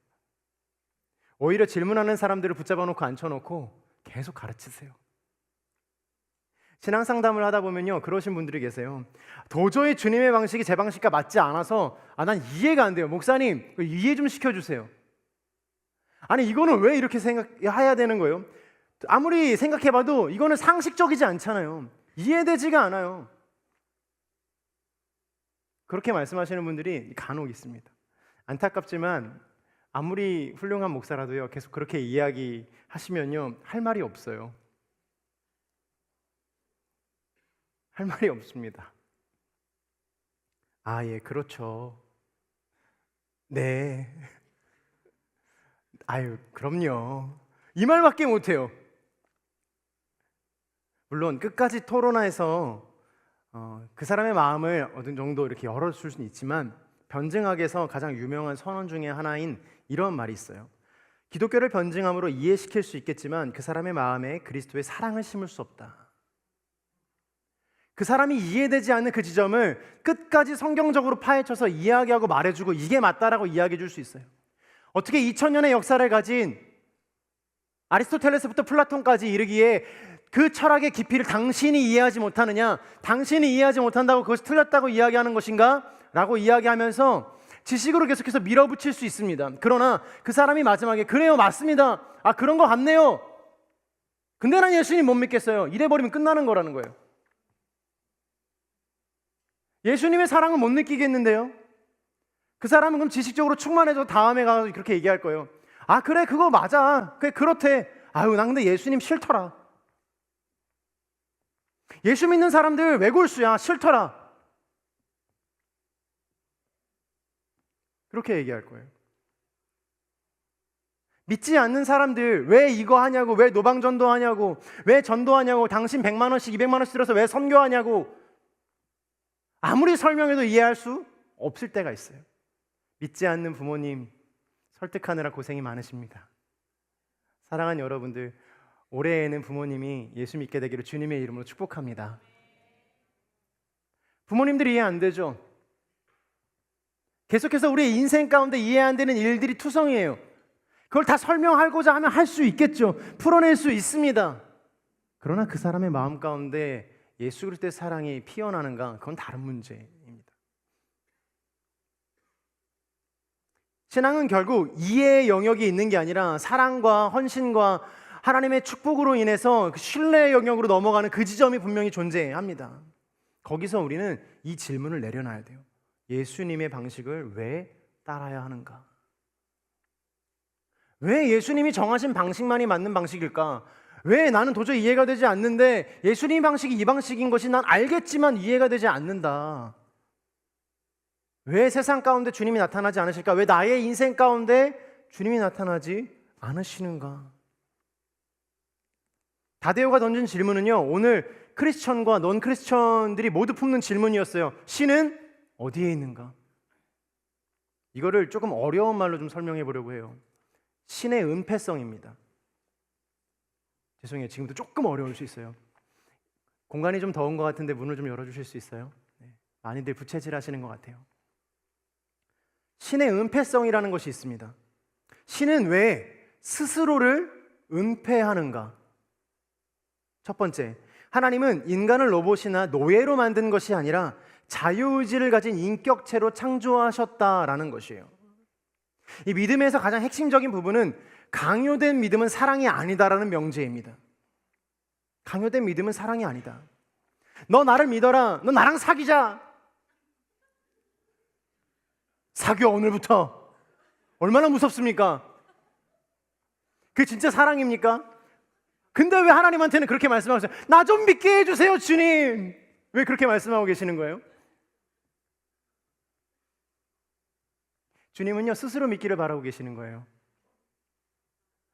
오히려 질문하는 사람들을 붙잡아 놓고 앉혀놓고 계속 가르치세요. 신앙 상담을 하다 보면요, 그러신 분들이 계세요. 도저히 주님의 방식이 제 방식과 맞지 않아서 난 이해가 안 돼요. 목사님, 이해 좀 시켜주세요. 아니, 이거는 왜 이렇게 생각해야 되는 거예요? 아무리 생각해봐도 이거는 상식적이지 않잖아요. 이해되지가 않아요. 그렇게 말씀하시는 분들이 간혹 있습니다. 안타깝지만 아무리 훌륭한 목사라도요, 계속 그렇게 이야기하시면요, 할 말이 없어요. 할 말이 없습니다. 예, 그렇죠. 네. 그럼요. 이 말밖에 못해요. 물론 끝까지 토론해서 그 사람의 마음을 어느 정도 이렇게 열어줄 수는 있지만, 변증학에서 가장 유명한 선언 중에 하나인 이런 말이 있어요. 기독교를 변증함으로 이해시킬 수 있겠지만 그 사람의 마음에 그리스도의 사랑을 심을 수 없다. 그 사람이 이해되지 않는 그 지점을 끝까지 성경적으로 파헤쳐서 이야기하고 말해주고 이게 맞다라고 이야기해 줄 수 있어요. 어떻게 2000년의 역사를 가진 아리스토텔레스부터 플라톤까지 이르기에 그 철학의 깊이를 당신이 이해하지 못하느냐, 당신이 이해하지 못한다고 그것이 틀렸다고 이야기하는 것인가? 라고 이야기하면서 지식으로 계속해서 밀어붙일 수 있습니다. 그러나 그 사람이 마지막에 그래요, 맞습니다. 그런 거 같네요. 근데 난 예수님 못 믿겠어요. 이래버리면 끝나는 거라는 거예요. 예수님의 사랑을 못 느끼겠는데요. 그 사람은 그럼 지식적으로 충만해져 다음에 가서 그렇게 얘기할 거예요. 그래, 그거 맞아. 그래, 그렇대. 난 근데 예수님 싫더라. 예수 믿는 사람들 외골수야, 싫더라. 그렇게 얘기할 거예요. 믿지 않는 사람들 왜 이거 하냐고, 왜 노방전도 하냐고, 왜 전도하냐고, 당신 100만 원씩 200만 원씩 들어서 왜 선교하냐고, 아무리 설명해도 이해할 수 없을 때가 있어요. 믿지 않는 부모님 설득하느라 고생이 많으십니다. 사랑하는 여러분들, 올해에는 부모님이 예수 믿게 되기를 주님의 이름으로 축복합니다. 부모님들이 이해 안 되죠? 계속해서 우리의 인생 가운데 이해 안 되는 일들이 투성이에요. 그걸 다 설명하고자 하면 할 수 있겠죠. 풀어낼 수 있습니다. 그러나 그 사람의 마음 가운데 예수 그리스도의 사랑이 피어나는가, 그건 다른 문제입니다. 신앙은 결국 이해의 영역이 있는 게 아니라 사랑과 헌신과 하나님의 축복으로 인해서 그 신뢰의 영역으로 넘어가는 그 지점이 분명히 존재합니다. 거기서 우리는 이 질문을 내려놔야 돼요. 예수님의 방식을 왜 따라야 하는가? 왜 예수님이 정하신 방식만이 맞는 방식일까? 왜 나는 도저히 이해가 되지 않는데 예수님 방식이 이 방식인 것이 난 알겠지만 이해가 되지 않는다. 왜 세상 가운데 주님이 나타나지 않으실까? 왜 나의 인생 가운데 주님이 나타나지 않으시는가? 다데오가 던진 질문은요, 오늘 크리스천과 넌 크리스천들이 모두 품는 질문이었어요. 신은 어디에 있는가? 이거를 조금 어려운 말로 좀 설명해 보려고 해요. 신의 은폐성입니다. 죄송해요. 지금도 조금 어려울 수 있어요. 공간이 좀 더운 것 같은데 문을 좀 열어주실 수 있어요? 네. 많이들 부채질 하시는 것 같아요. 신의 은폐성이라는 것이 있습니다. 신은 왜 스스로를 은폐하는가? 첫 번째, 하나님은 인간을 로봇이나 노예로 만든 것이 아니라 자유의지를 가진 인격체로 창조하셨다라는 것이에요. 이 믿음에서 가장 핵심적인 부분은 강요된 믿음은 사랑이 아니다라는 명제입니다. 강요된 믿음은 사랑이 아니다. 너 나를 믿어라. 너 나랑 사귀자. 사귀어 오늘부터. 얼마나 무섭습니까? 그게 진짜 사랑입니까? 근데 왜 하나님한테는 그렇게 말씀하세요? 나 좀 믿게 해주세요, 주님. 왜 그렇게 말씀하고 계시는 거예요? 주님은요, 스스로 믿기를 바라고 계시는 거예요.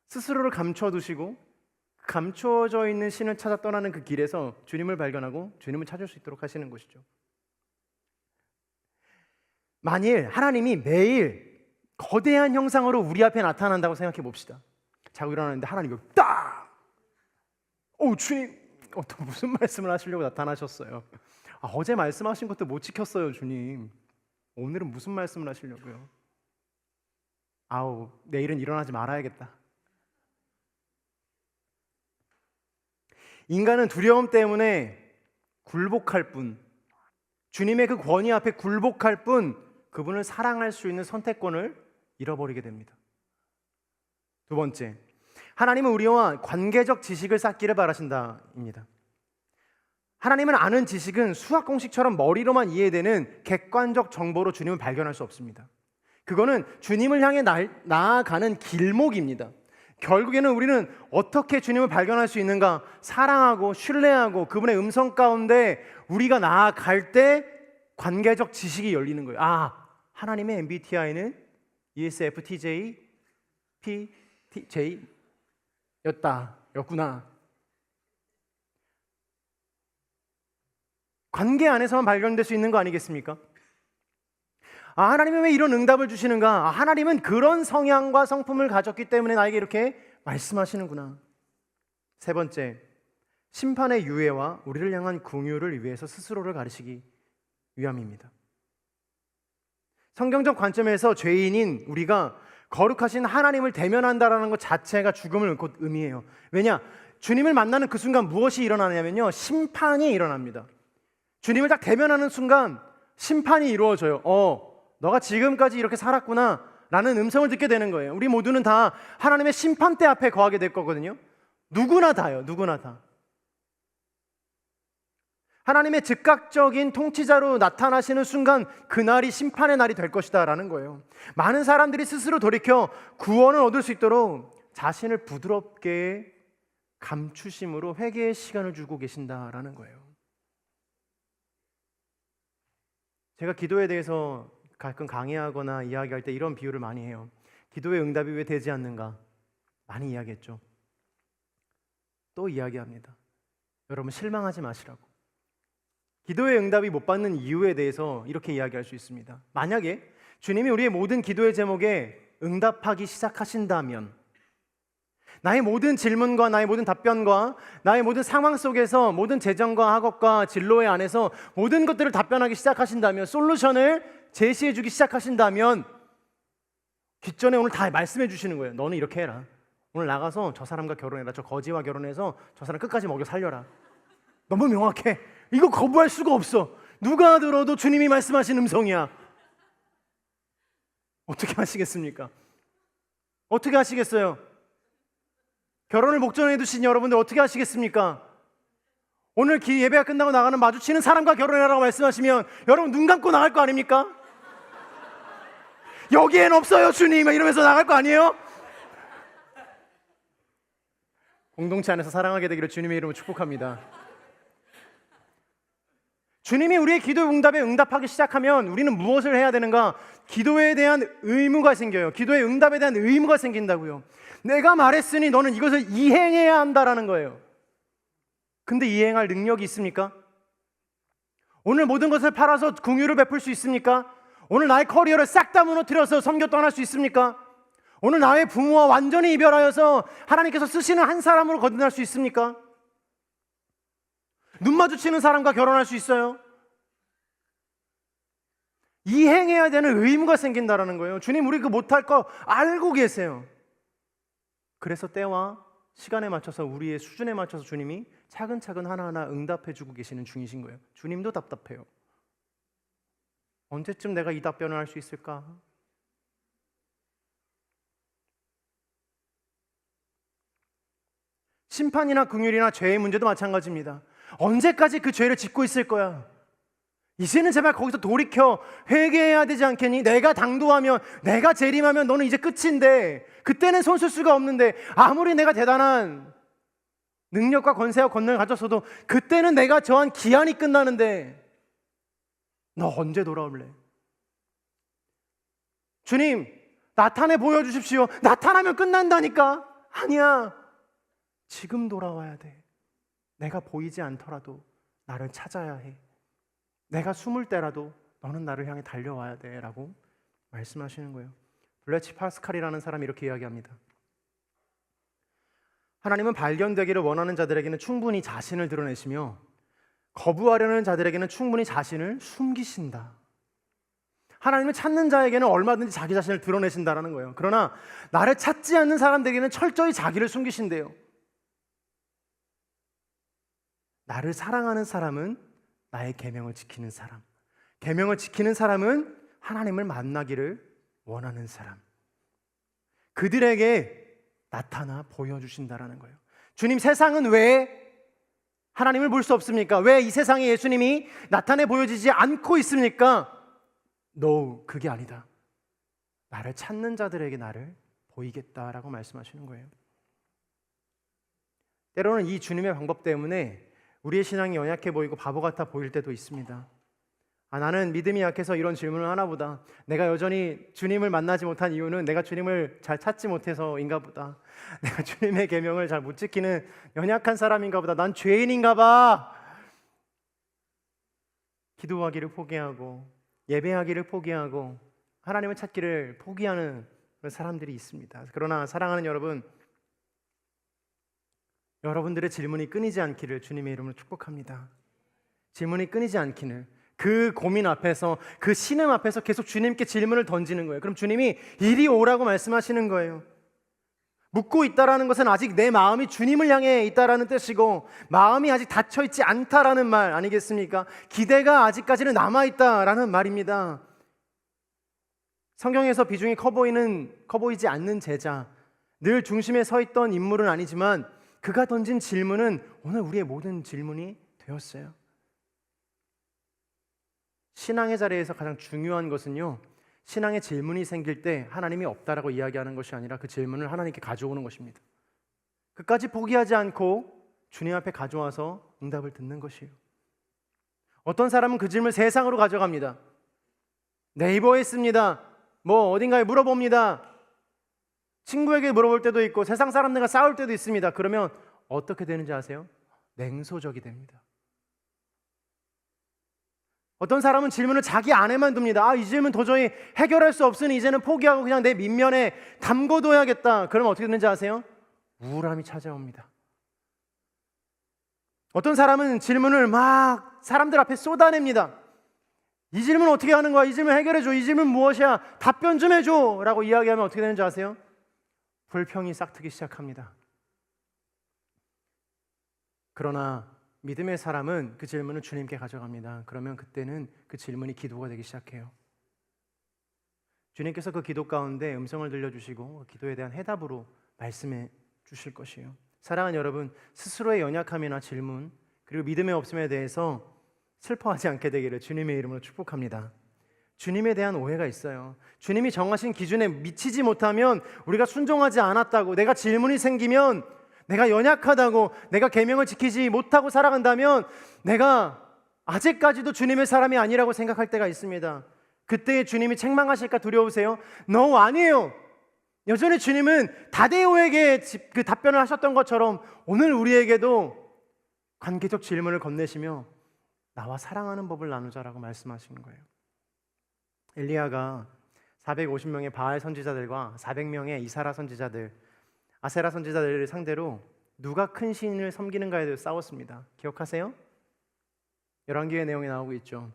스스로를 감춰두시고 감춰져 있는 신을 찾아 떠나는 그 길에서 주님을 발견하고 주님을 찾을 수 있도록 하시는 것이죠. 만일 하나님이 매일 거대한 형상으로 우리 앞에 나타난다고 생각해 봅시다. 자고 일어나는데 하나님이 딱! 주님, 또 무슨 말씀을 하시려고 나타나셨어요? 어제 말씀하신 것도 못 지켰어요, 주님. 오늘은 무슨 말씀을 하시려고요? 내일은 일어나지 말아야겠다. 인간은 두려움 때문에 굴복할 뿐, 주님의 그 권위 앞에 굴복할 뿐, 그분을 사랑할 수 있는 선택권을 잃어버리게 됩니다. 두 번째, 하나님은 우리와 관계적 지식을 쌓기를 바라신다입니다. 하나님은 아는 지식은 수학 공식처럼 머리로만 이해되는 객관적 정보로 주님을 발견할 수 없습니다. 그거는 주님을 향해 나아가는 길목입니다. 결국에는 우리는 어떻게 주님을 발견할 수 있는가? 사랑하고 신뢰하고 그분의 음성 가운데 우리가 나아갈 때 관계적 지식이 열리는 거예요. 하나님의 MBTI는 ESFTJ, PTJ 였구나. 관계 안에서만 발견될 수 있는 거 아니겠습니까? 하나님은 왜 이런 응답을 주시는가? 하나님은 그런 성향과 성품을 가졌기 때문에 나에게 이렇게 말씀하시는구나. 세 번째, 심판의 유예와 우리를 향한 긍휼을 위해서 스스로를 가르치기 위함입니다. 성경적 관점에서 죄인인 우리가 거룩하신 하나님을 대면한다라는 것 자체가 죽음을 곧 의미해요. 왜냐? 주님을 만나는 그 순간 무엇이 일어나냐면요, 심판이 일어납니다. 주님을 딱 대면하는 순간 심판이 이루어져요. 너가 지금까지 이렇게 살았구나 라는 음성을 듣게 되는 거예요. 우리 모두는 다 하나님의 심판대 앞에 거하게 될 거거든요. 누구나 다요. 누구나 다. 하나님의 즉각적인 통치자로 나타나시는 순간 그날이 심판의 날이 될 것이다 라는 거예요. 많은 사람들이 스스로 돌이켜 구원을 얻을 수 있도록 자신을 부드럽게 감추심으로 회개의 시간을 주고 계신다라는 거예요. 제가 기도에 대해서 가끔 강의하거나 이야기할 때 이런 비유를 많이 해요. 기도의 응답이 왜 되지 않는가? 많이 이야기했죠. 또 이야기합니다. 여러분 실망하지 마시라고. 기도의 응답이 못 받는 이유에 대해서 이렇게 이야기할 수 있습니다. 만약에 주님이 우리의 모든 기도의 제목에 응답하기 시작하신다면, 나의 모든 질문과 나의 모든 답변과 나의 모든 상황 속에서 모든 재정과 학업과 진로의 안에서 모든 것들을 답변하기 시작하신다면, 솔루션을 제시해 주기 시작하신다면, 뒷전에 오늘 다 말씀해 주시는 거예요. 너는 이렇게 해라. 오늘 나가서 저 사람과 결혼해라. 저 거지와 결혼해서 저 사람 끝까지 먹여 살려라. 너무 명확해. 이거 거부할 수가 없어. 누가 들어도 주님이 말씀하신 음성이야. 어떻게 하시겠습니까? 어떻게 하시겠어요? 결혼을 목전에 두신 여러분들 어떻게 하시겠습니까? 오늘 예배가 끝나고 나가는 마주치는 사람과 결혼해라고 말씀하시면 여러분 눈 감고 나갈 거 아닙니까? 여기엔 없어요 주님 이러면서 나갈 거 아니에요? 공동체 안에서 사랑하게 되기를 주님의 이름으로 축복합니다. 주님이 우리의 기도 응답에 응답하기 시작하면 우리는 무엇을 해야 되는가? 기도에 대한 의무가 생겨요. 기도의 응답에 대한 의무가 생긴다고요. 내가 말했으니 너는 이것을 이행해야 한다라는 거예요. 근데 이행할 능력이 있습니까? 오늘 모든 것을 팔아서 긍휼을 베풀 수 있습니까? 오늘 나의 커리어를 싹 다 무너뜨려서 선교 떠날 수 있습니까? 오늘 나의 부모와 완전히 이별하여서 하나님께서 쓰시는 한 사람으로 거듭날 수 있습니까? 눈 마주치는 사람과 결혼할 수 있어요? 이행해야 되는 의무가 생긴다라는 거예요. 주님, 우리 그 못할 거 알고 계세요. 그래서 때와 시간에 맞춰서 우리의 수준에 맞춰서 주님이 차근차근 하나하나 응답해 주고 계시는 중이신 거예요. 주님도 답답해요. 언제쯤 내가 이 답변을 할 수 있을까? 심판이나 긍휼이나 죄의 문제도 마찬가지입니다. 언제까지 그 죄를 짓고 있을 거야? 이제는 제발 거기서 돌이켜 회개해야 되지 않겠니? 내가 당도하면, 내가 재림하면 너는 이제 끝인데, 그때는 손쓸 수가 없는데, 아무리 내가 대단한 능력과 권세와 권능을 가졌어도 그때는 내가 저한 기한이 끝나는데 너 언제 돌아올래? 주님, 나타내 보여주십시오. 나타나면 끝난다니까. 아니야, 지금 돌아와야 돼. 내가 보이지 않더라도 나를 찾아야 해. 내가 숨을 때라도 너는 나를 향해 달려와야 돼 라고 말씀하시는 거예요. 블레치 파스칼이라는 사람이 이렇게 이야기합니다. 하나님은 발견되기를 원하는 자들에게는 충분히 자신을 드러내시며 거부하려는 자들에게는 충분히 자신을 숨기신다. 하나님은 찾는 자에게는 얼마든지 자기 자신을 드러내신다라는 거예요. 그러나 나를 찾지 않는 사람들에게는 철저히 자기를 숨기신대요. 나를 사랑하는 사람은 나의 계명을 지키는 사람, 계명을 지키는 사람은 하나님을 만나기를 원하는 사람, 그들에게 나타나 보여주신다라는 거예요. 주님, 세상은 왜 하나님을 볼 수 없습니까? 왜 이 세상에 예수님이 나타내 보여지지 않고 있습니까? No, 그게 아니다. 나를 찾는 자들에게 나를 보이겠다라고 말씀하시는 거예요. 때로는 이 주님의 방법 때문에 우리의 신앙이 연약해 보이고 바보 같아 보일 때도 있습니다. 나는 믿음이 약해서 이런 질문을 하나 보다. 내가 여전히 주님을 만나지 못한 이유는 내가 주님을 잘 찾지 못해서인가 보다. 내가 주님의 계명을 잘 못 지키는 연약한 사람인가 보다. 난 죄인인가 봐. 기도하기를 포기하고 예배하기를 포기하고 하나님을 찾기를 포기하는 그런 사람들이 있습니다. 그러나 사랑하는 여러분, 여러분들의 질문이 끊이지 않기를 주님의 이름으로 축복합니다. 질문이 끊이지 않기를, 그 고민 앞에서, 그 신음 앞에서 계속 주님께 질문을 던지는 거예요. 그럼 주님이 이리 오라고 말씀하시는 거예요. 묻고 있다라는 것은 아직 내 마음이 주님을 향해 있다라는 뜻이고, 마음이 아직 닫혀있지 않다라는 말 아니겠습니까? 기대가 아직까지는 남아있다라는 말입니다. 성경에서 비중이 커 보이지 않는 제자, 늘 중심에 서 있던 인물은 아니지만 그가 던진 질문은 오늘 우리의 모든 질문이 되었어요. 신앙의 자리에서 가장 중요한 것은요, 신앙의 질문이 생길 때 하나님이 없다라고 이야기하는 것이 아니라 그 질문을 하나님께 가져오는 것입니다. 끝까지 포기하지 않고 주님 앞에 가져와서 응답을 듣는 것이에요. 어떤 사람은 그 질문을 세상으로 가져갑니다. 네이버에 씁니다. 어딘가에 물어봅니다. 친구에게 물어볼 때도 있고 세상 사람들과 싸울 때도 있습니다. 그러면 어떻게 되는지 아세요? 냉소적이 됩니다. 어떤 사람은 질문을 자기 안에만 둡니다. 이 질문 도저히 해결할 수 없으니 이제는 포기하고 그냥 내 민면에 담궈둬야겠다. 그러면 어떻게 되는지 아세요? 우울함이 찾아옵니다. 어떤 사람은 질문을 막 사람들 앞에 쏟아냅니다. 이 질문 어떻게 하는 거야? 이 질문 해결해줘. 이 질문 무엇이야? 답변 좀 해줘 라고 이야기하면 어떻게 되는지 아세요? 불평이 싹트기 시작합니다. 그러나 믿음의 사람은 그 질문을 주님께 가져갑니다. 그러면 그때는 그 질문이 기도가 되기 시작해요. 주님께서 그 기도 가운데 음성을 들려주시고 기도에 대한 해답으로 말씀해 주실 것이에요. 사랑하는 여러분, 스스로의 연약함이나 질문 그리고 믿음의 없음에 대해서 슬퍼하지 않게 되기를 주님의 이름으로 축복합니다. 주님에 대한 오해가 있어요. 주님이 정하신 기준에 미치지 못하면 우리가 순종하지 않았다고, 내가 질문이 생기면 내가 연약하다고, 내가 계명을 지키지 못하고 살아간다면 내가 아직까지도 주님의 사람이 아니라고 생각할 때가 있습니다. 그때 주님이 책망하실까 두려우세요? No, 아니에요. 여전히 주님은 다데오에게 그 답변을 하셨던 것처럼 오늘 우리에게도 관계적 질문을 건네시며 나와 사랑하는 법을 나누자라고 말씀하시는 거예요. 엘리야가 450명의 바알 선지자들과 400명의 이사라 선지자들, 아세라 선지자들을 상대로 누가 큰 신을 섬기는가에 대해 싸웠습니다. 기억하세요? 열왕기의 내용에 나오고 있죠.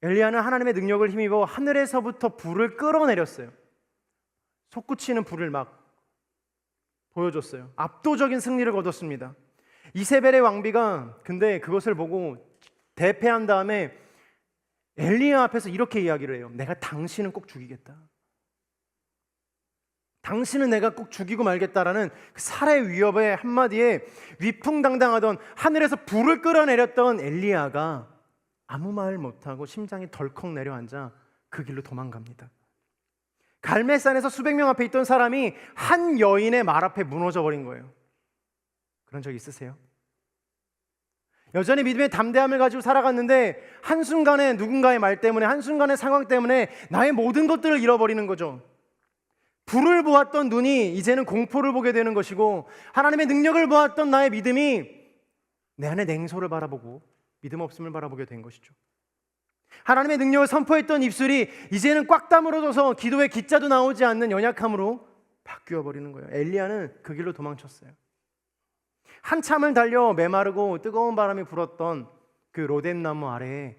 엘리야는 하나님의 능력을 힘입어 하늘에서부터 불을 끌어내렸어요. 솟구치는 불을 막 보여줬어요. 압도적인 승리를 거뒀습니다. 이세벨의 왕비가 근데 그것을 보고 대패한 다음에 엘리야 앞에서 이렇게 이야기를 해요. 내가 당신은 꼭 죽이겠다. 당신은 내가 꼭 죽이고 말겠다라는 그 살해 위협의 한마디에 위풍당당하던 하늘에서 불을 끌어내렸던 엘리야가 아무 말 못하고 심장이 덜컥 내려앉아 그 길로 도망갑니다. 갈멜산에서 수백 명 앞에 있던 사람이 한 여인의 말 앞에 무너져 버린 거예요. 그런 적 있으세요? 여전히 믿음의 담대함을 가지고 살아갔는데 한순간에 누군가의 말 때문에, 한순간의 상황 때문에 나의 모든 것들을 잃어버리는 거죠. 불을 보았던 눈이 이제는 공포를 보게 되는 것이고, 하나님의 능력을 보았던 나의 믿음이 내 안에 냉소를 바라보고 믿음 없음을 바라보게 된 것이죠. 하나님의 능력을 선포했던 입술이 이제는 꽉 다물어져서 기도에 기자도 나오지 않는 연약함으로 바뀌어 버리는 거예요. 엘리야는 그 길로 도망쳤어요. 한참을 달려 메마르고 뜨거운 바람이 불었던 그 로뎀나무 아래에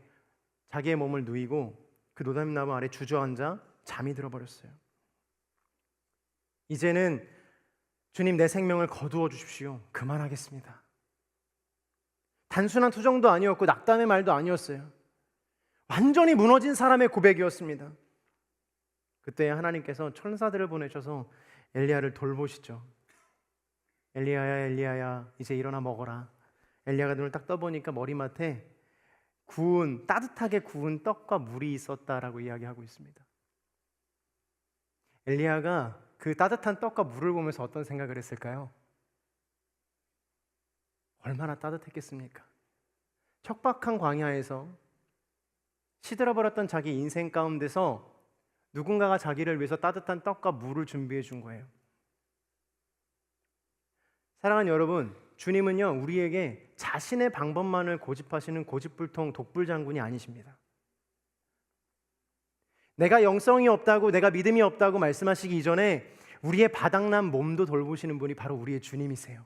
자기의 몸을 누이고 그 로뎀나무 아래 주저앉아 잠이 들어버렸어요. 이제는 주님 내 생명을 거두어 주십시오. 그만하겠습니다. 단순한 투정도 아니었고 낙담의 말도 아니었어요. 완전히 무너진 사람의 고백이었습니다. 그때 하나님께서 천사들을 보내셔서 엘리야를 돌보시죠. 엘리야야 엘리야야 이제 일어나 먹어라. 엘리야가 눈을 딱 떠보니까 머리맡에 따뜻하게 구운 떡과 물이 있었다라고 이야기하고 있습니다. 엘리야가 그 따뜻한 떡과 물을 보면서 어떤 생각을 했을까요? 얼마나 따뜻했겠습니까? 척박한 광야에서 시들어버렸던 자기 인생 가운데서 누군가가 자기를 위해서 따뜻한 떡과 물을 준비해 준 거예요. 사랑하는 여러분, 주님은요 우리에게 자신의 방법만을 고집하시는 고집불통 독불장군이 아니십니다. 내가 영성이 없다고, 내가 믿음이 없다고 말씀하시기 이전에 우리의 바닥난 몸도 돌보시는 분이 바로 우리의 주님이세요.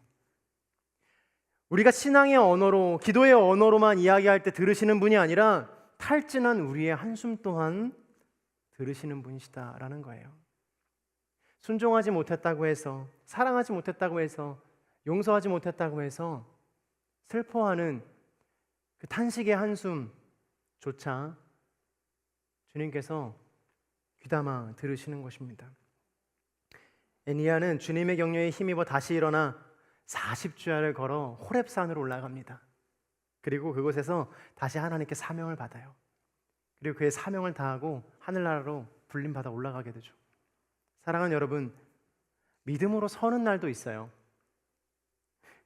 우리가 신앙의 언어로, 기도의 언어로만 이야기할 때 들으시는 분이 아니라 탈진한 우리의 한숨 또한 들으시는 분이시다라는 거예요. 순종하지 못했다고 해서, 사랑하지 못했다고 해서, 용서하지 못했다고 해서 슬퍼하는 그 탄식의 한숨조차 주님께서 귀담아 들으시는 것입니다. 엘리야는 주님의 격려에 힘입어 다시 일어나 40주야를 걸어 호렙산으로 올라갑니다. 그리고 그곳에서 다시 하나님께 사명을 받아요. 그리고 그의 사명을 다하고 하늘나라로 불림받아 올라가게 되죠. 사랑하는 여러분, 믿음으로 서는 날도 있어요.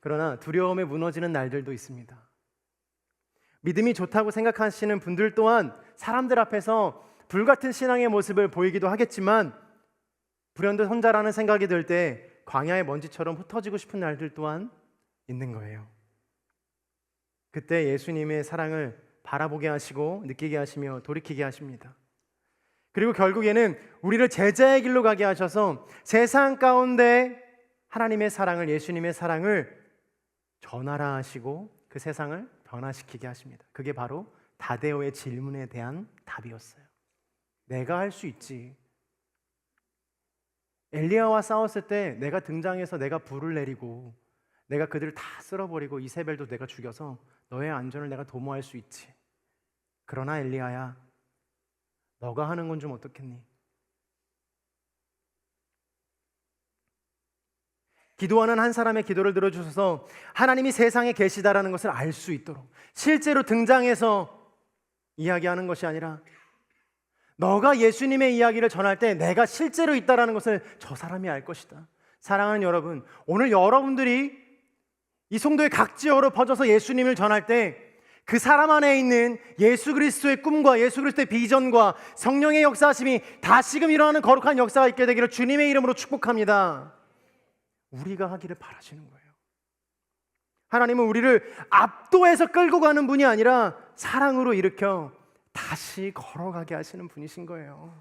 그러나 두려움에 무너지는 날들도 있습니다. 믿음이 좋다고 생각하시는 분들 또한 사람들 앞에서 불같은 신앙의 모습을 보이기도 하겠지만 불현듯 혼자라는 생각이 들 때 광야의 먼지처럼 흩어지고 싶은 날들 또한 있는 거예요. 그때 예수님의 사랑을 바라보게 하시고 느끼게 하시며 돌이키게 하십니다. 그리고 결국에는 우리를 제자의 길로 가게 하셔서 세상 가운데 하나님의 사랑을, 예수님의 사랑을 전하라 하시고 그 세상을 변화시키게 하십니다. 그게 바로 다데오의 질문에 대한 답이었어요. 내가 할 수 있지. 엘리야와 싸웠을 때 내가 등장해서 내가 불을 내리고 내가 그들을 다 쓸어버리고 이세벨도 내가 죽여서 너의 안전을 내가 도모할 수 있지. 그러나 엘리야야, 너가 하는 건 좀 어떻겠니? 기도하는 한 사람의 기도를 들어주셔서 하나님이 세상에 계시다라는 것을 알 수 있도록 실제로 등장해서 이야기하는 것이 아니라 너가 예수님의 이야기를 전할 때 내가 실제로 있다라는 것을 저 사람이 알 것이다. 사랑하는 여러분, 오늘 여러분들이 이 송도의 각지어로 퍼져서 예수님을 전할 때 그 사람 안에 있는 예수 그리스도의 꿈과 예수 그리스도의 비전과 성령의 역사하심이 다시금 일어나는 거룩한 역사가 있게 되기를 주님의 이름으로 축복합니다. 우리가 하기를 바라시는 거예요. 하나님은 우리를 압도해서 끌고 가는 분이 아니라 사랑으로 일으켜 다시 걸어가게 하시는 분이신 거예요.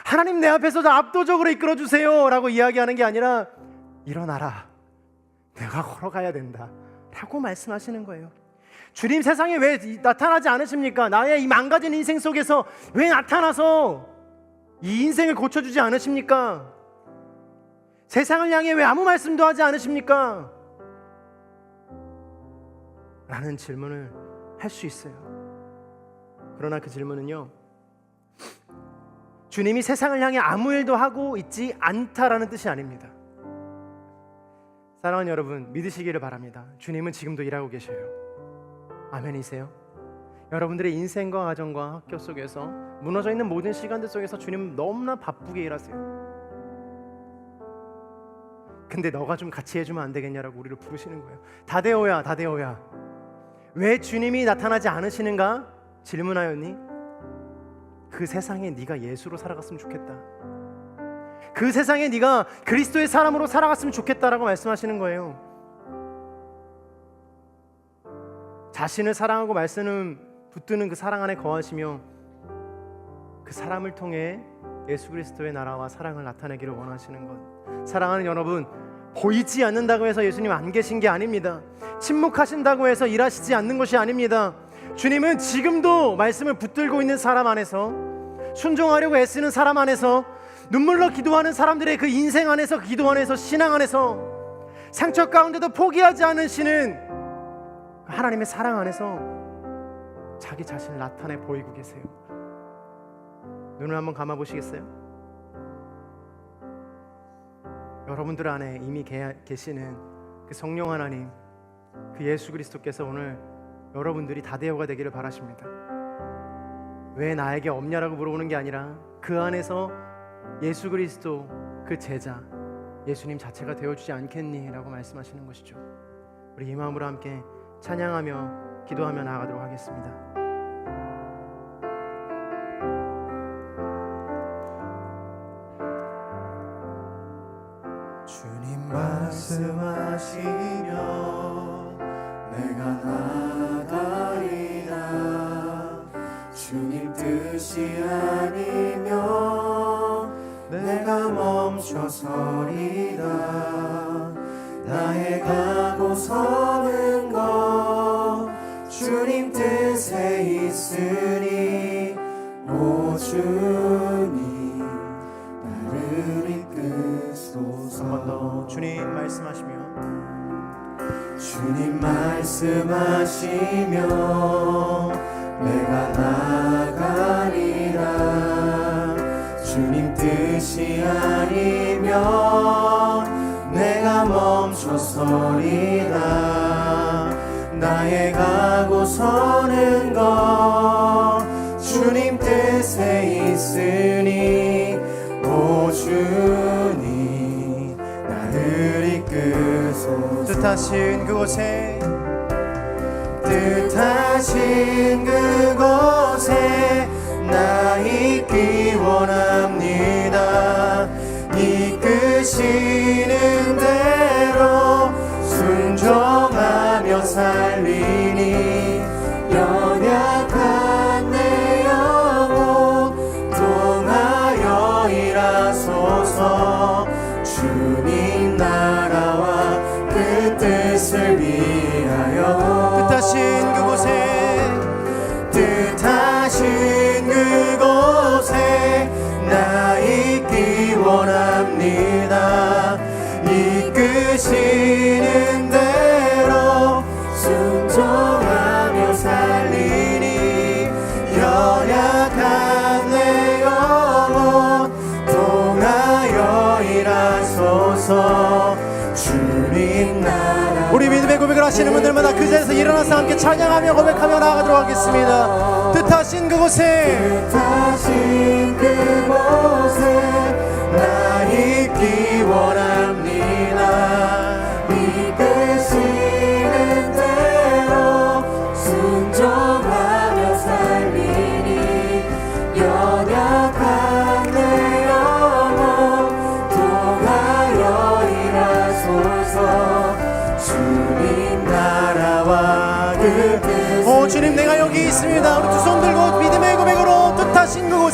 하나님 내 앞에서 압도적으로 이끌어주세요 라고 이야기하는 게 아니라 일어나라, 내가 걸어가야 된다 라고 말씀하시는 거예요. 주님 세상에 왜 나타나지 않으십니까? 나의 이 망가진 인생 속에서 왜 나타나서 이 인생을 고쳐주지 않으십니까? 세상을 향해 왜 아무 말씀도 하지 않으십니까? 라는 질문을 할 수 있어요. 그러나 그 질문은요, 주님이 세상을 향해 아무 일도 하고 있지 않다라는 뜻이 아닙니다. 사랑하는 여러분, 믿으시기를 바랍니다. 주님은 지금도 일하고 계셔요. 아멘이세요? 여러분들의 인생과 가정과 학교 속에서 무너져 있는 모든 시간들 속에서 주님은 너무나 바쁘게 일하세요. 근데 너가 좀 같이 해주면 안 되겠냐라고 우리를 부르시는 거예요. 다데오야, 다데오야, 왜 주님이 나타나지 않으시는가 질문하였니? 그 세상에 네가 예수로 살아갔으면 좋겠다. 그 세상에 네가 그리스도의 사람으로 살아갔으면 좋겠다라고 말씀하시는 거예요. 자신을 사랑하고 말씀을 붙드는 그 사랑 안에 거하시며 그 사람을 통해 예수 그리스도의 나라와 사랑을 나타내기를 원하시는 것. 사랑하는 여러분, 보이지 않는다고 해서 예수님 안 계신 게 아닙니다. 침묵하신다고 해서 일하시지 않는 것이 아닙니다. 주님은 지금도 말씀을 붙들고 있는 사람 안에서, 순종하려고 애쓰는 사람 안에서, 눈물로 기도하는 사람들의 그 인생 안에서, 그 기도 안에서, 신앙 안에서, 상처 가운데도 포기하지 않으시는 하나님의 사랑 안에서 자기 자신을 나타내 보이고 계세요. 눈을 한번 감아 보시겠어요? 여러분들 안에 이미 계시는 그 성령 하나님, 그 예수 그리스도께서 오늘 여러분들이 다데오가 되기를 바라십니다. 왜 나에게 없냐라고 물어보는 게 아니라 그 안에서 예수 그리스도 그 제자 예수님 자체가 되어주지 않겠니? 라고 말씀하시는 것이죠. 우리 이 마음으로 함께 찬양하며 기도하며 나아가도록 하겠습니다. 주님 말씀하시면 내가 나가리라. 주님 뜻이 아니면 내가 멈춰서리라. 나의 가고 서는 것 주님 뜻에 있으니 오 주님 나를 이끄소서. 한 번 더 주님 말씀하시면 주님 말씀하시면 내가 나가리라. 주님 뜻이 아니면 내가 멈춰서리라. 나의 가고 서는 것 주님 뜻에 있으니 오 주님 나를 이끄소서. 뜻하신 그곳에 나 있기 원합니다. 이끄시는 대로 순종하며 살리니 연약한 내 영혼 통하여 일하소서. 주님 나라와 그 뜻을 위하여 뜻하신 그곳에 나 있기 원합니다. 이끄시는 대로 순종하며 살리니 연약한 내 영혼 통하여 일하소서. 주님 나라. 우리 믿음의 고백을 하시는 분들마다 그 자리에서 일어나서 함께 찬양하며 고백하며 나아가도록 하겠습니다. 뜻하신 그곳에 나 있기 원합니다.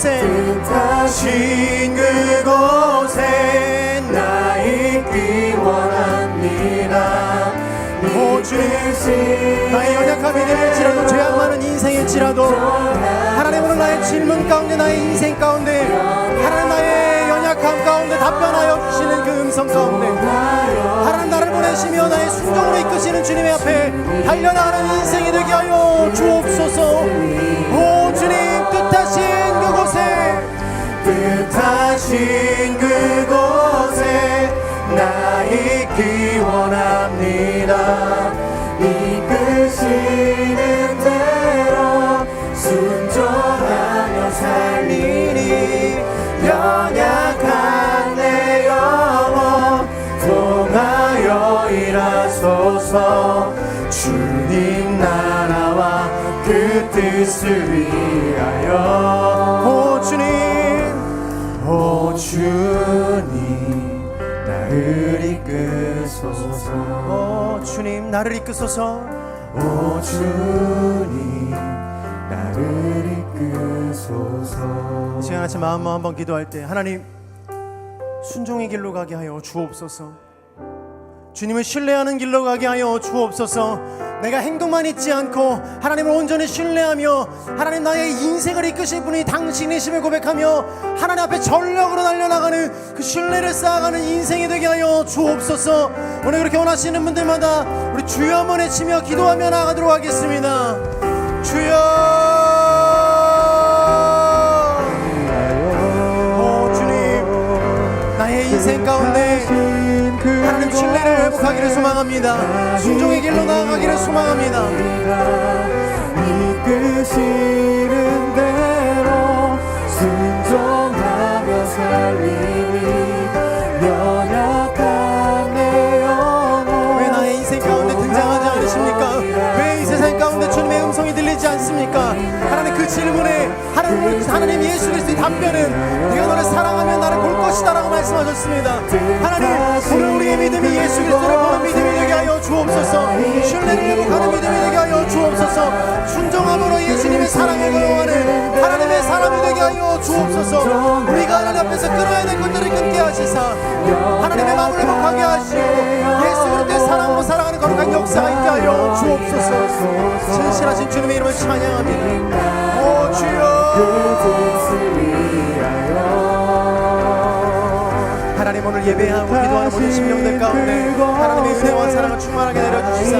그곳에 뜻하신 그곳에 나 있기 원합니다. 오 주님, 나의 연약한 믿음일지라도 죄악 많은 인생일지라도 하나님 오늘 나의 질문 가운데 나의 인생 가운데 하나님 나의 연약함 가운데 답변하여 주시는 그 음성 가운데 하나님 나를 보내시며 나의 순종으로 이끄시는 주님의 앞에 달려나가는 인생이 되게 하여 주옵소서. 오 주님, 뜻하신 그곳에 나 있기 원합니다. 이끄시는 대로 순종하며 살리니 연약한 내 영혼 통하여 일하소서. 주님 나라와 그 뜻을 위하여 오 주님 나를 이끄소서. 오 주님 나를 이끄소서. 오 주님 나를 이끄소서. 지금 같이 마음만 한번 기도할 때 하나님 순종의 길로 가게 하여 주옵소서. 주님을 신뢰하는 길로 가게 하여 주옵소서. 내가 행동만 잊지 않고 하나님을 온전히 신뢰하며 하나님 나의 인생을 이끄실 분이 당신이심을 고백하며 하나님 앞에 전력으로 달려나가는 그 신뢰를 쌓아가는 인생이 되게 하여 주옵소서. 오늘 그렇게 원하시는 분들마다 우리 주여 한번 외치며 기도하며 나아가도록 하겠습니다. 주여, 오 주님, 나의 인생 가운데 하나님 신뢰를 회복하기를 소망합니다. 순종의 길로 나아가기를 소망합니다. 이끄시는 대로 순종하며 살리니 연약한 내 영혼. 왜 나의 인생 가운데 등장하지 않으십니까? 왜 이 세상 가운데 주님의 음성이 들리지 않습니까? 하나님 그 질문에 하나님 예수 그리스도의 답변은 네가 너를 사랑하면 나를 볼 것이다 라고 말씀하셨습니다. 하나님 오늘 우리의 믿음이 예수 그리스도를 보는 믿음이 되게 하여 주옵소서. 신뢰를 회복하는 믿음이 되게 하여 주옵소서. 순종함으로 예수님의 사랑을 거용하는 하나님의 사람이 되게 하여 주옵소서. 우리가 하나님 앞에서 끊어야 될 것들을 끊게 하시사 하나님의 마음을 회복하게 하시고 예수 그리스도의 사랑으로 살아가는 거룩한 역사가 있게 하여 주옵소서. 진실하신 주님의 이름을 찬양합니다. 오 주여, 하나님 오늘 예배하고 기도하는 모든 심령들 가운데 하나님의 은혜와 사랑을 충만하게 내려주시사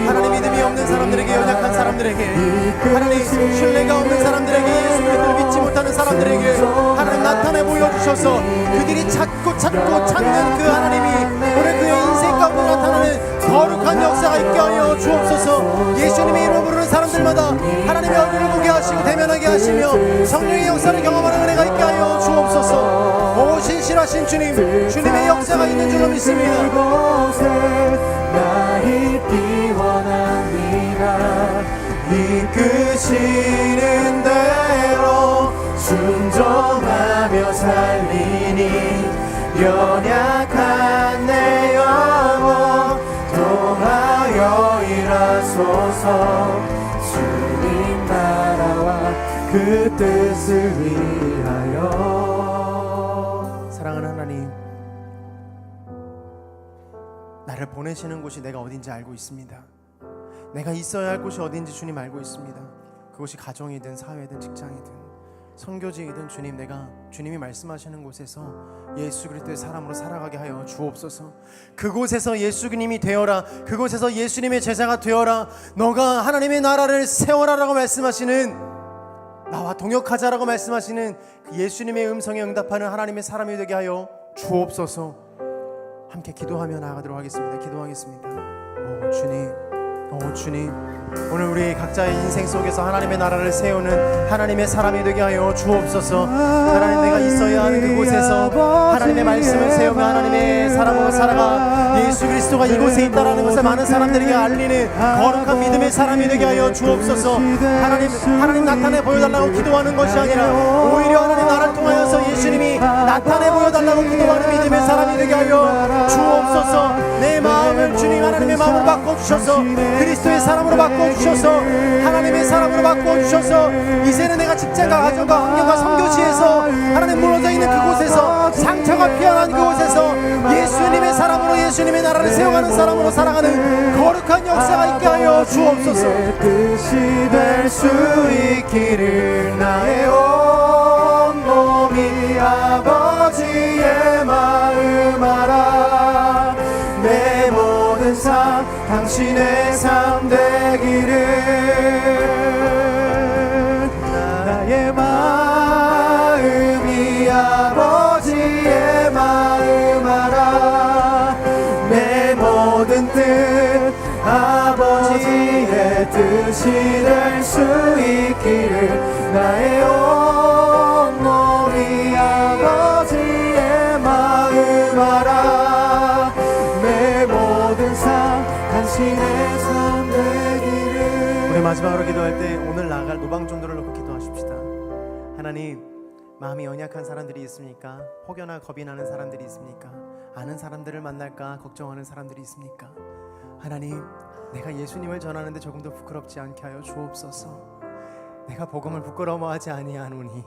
하나님 믿음이 없는 사람들에게, 연약한 사람들에게, 하나님 신뢰가 없는 사람들에게, 예수 그리스도를 믿지 못하는 사람들에게 하나님 나타내 보여주셔서 그들이 찾고 찾는 그 하나님이 오늘 그의 인생 가운데 나타나는 거룩한 역사가 있게 하여 주옵소서. 예수님의 이름을 부르는 사람들마다 하나님의 얼굴을 보게 하시고 대면하게 하시며 성령의 역사를 경험하는 은혜가 있게 하여 주옵소서. 오 신실하신 주님, 주님의 역사가 있는 줄로 믿습니다. 나 있기 원합니다. 이끄시는 대로 순종하며 살리니 연약한 내 영혼 통하여 일하소서. 주님 나라와 그 뜻을 위하여. 사랑하는 하나님, 나를 보내시는 곳이 내가 어딘지 알고 있습니다. 내가 있어야 할 곳이 어딘지 주님 알고 있습니다. 그곳이 가정이든 사회든 직장이든 선교지이든 주님, 내가 주님이 말씀하시는 곳에서 예수 그리스도의 사람으로 살아가게 하여 주옵소서. 그곳에서 예수님이 되어라, 그곳에서 예수님의 제자가 되어라, 너가 하나님의 나라를 세워라라고 말씀하시는, 나와 동역하자라고 말씀하시는 그 예수님의 음성에 응답하는 하나님의 사람이 되게 하여 주옵소서. 함께 기도하며 나아가도록 하겠습니다. 기도하겠습니다. 오 주님, 오 주님, 오늘 우리 각자의 인생 속에서 하나님의 나라를 세우는 하나님의 사람이 되게 하여 주옵소서. 하나님, 내가 있어야 하는 그곳에서 하나님의 말씀을 세우며 하나님의 사람으로 살아가 예수 그리스도가 이곳에 있다라는 것을 많은 사람들에게 알리는 거룩한 믿음의 사람이 되게 하여 주옵소서. 하나님 나타내 보여달라고 기도하는 것이 아니라 오히려 하나님 나를 통하여서 예수님이 나타내 보여달라고 바라고 기도하는 믿음의 사람이 되게 하여 주옵소서. 내 마음을 주님 하나님의 마음으로 바꿔주셔서 그리스도의 사람으로 바꿔주셔서 하나님의 사람으로 바꿔주셔서 이제는 내가 직장과 가정과 환경과 선교지에서 하나님 무너져 있는 그곳에서 상처가 피어난 그곳에서 예수님의 사람으로 예수님의 나라를 세워가는 사람으로 살아가는 거룩한 역사가 있게 하여 주옵소서. 뜻이 될 수 있기를 나의 온 몸이 아버지의 마음 알아. 내 모든 삶 당신의 삶 되기를. 나의 마음이 아버지의 마음 알아. 내 모든 뜻 아버지의 뜻이 될 수 있기를. 나의 온 몸이 아버지의 마음 알아. 내 모든 삶 당신의 삶 되기를. 우리 마지막으로 기도할 때 오늘 나갈 노방전도를 놓고 기도하십시다. 하나님, 마음이 연약한 사람들이 있습니까? 혹여나 겁이 나는 사람들이 있습니까? 아는 사람들을 만날까 걱정하는 사람들이 있습니까? 하나님, 내가 예수님을 전하는데 조금도 부끄럽지 않게 하여 주옵소서. 내가 복음을 부끄러워하지 아니하노니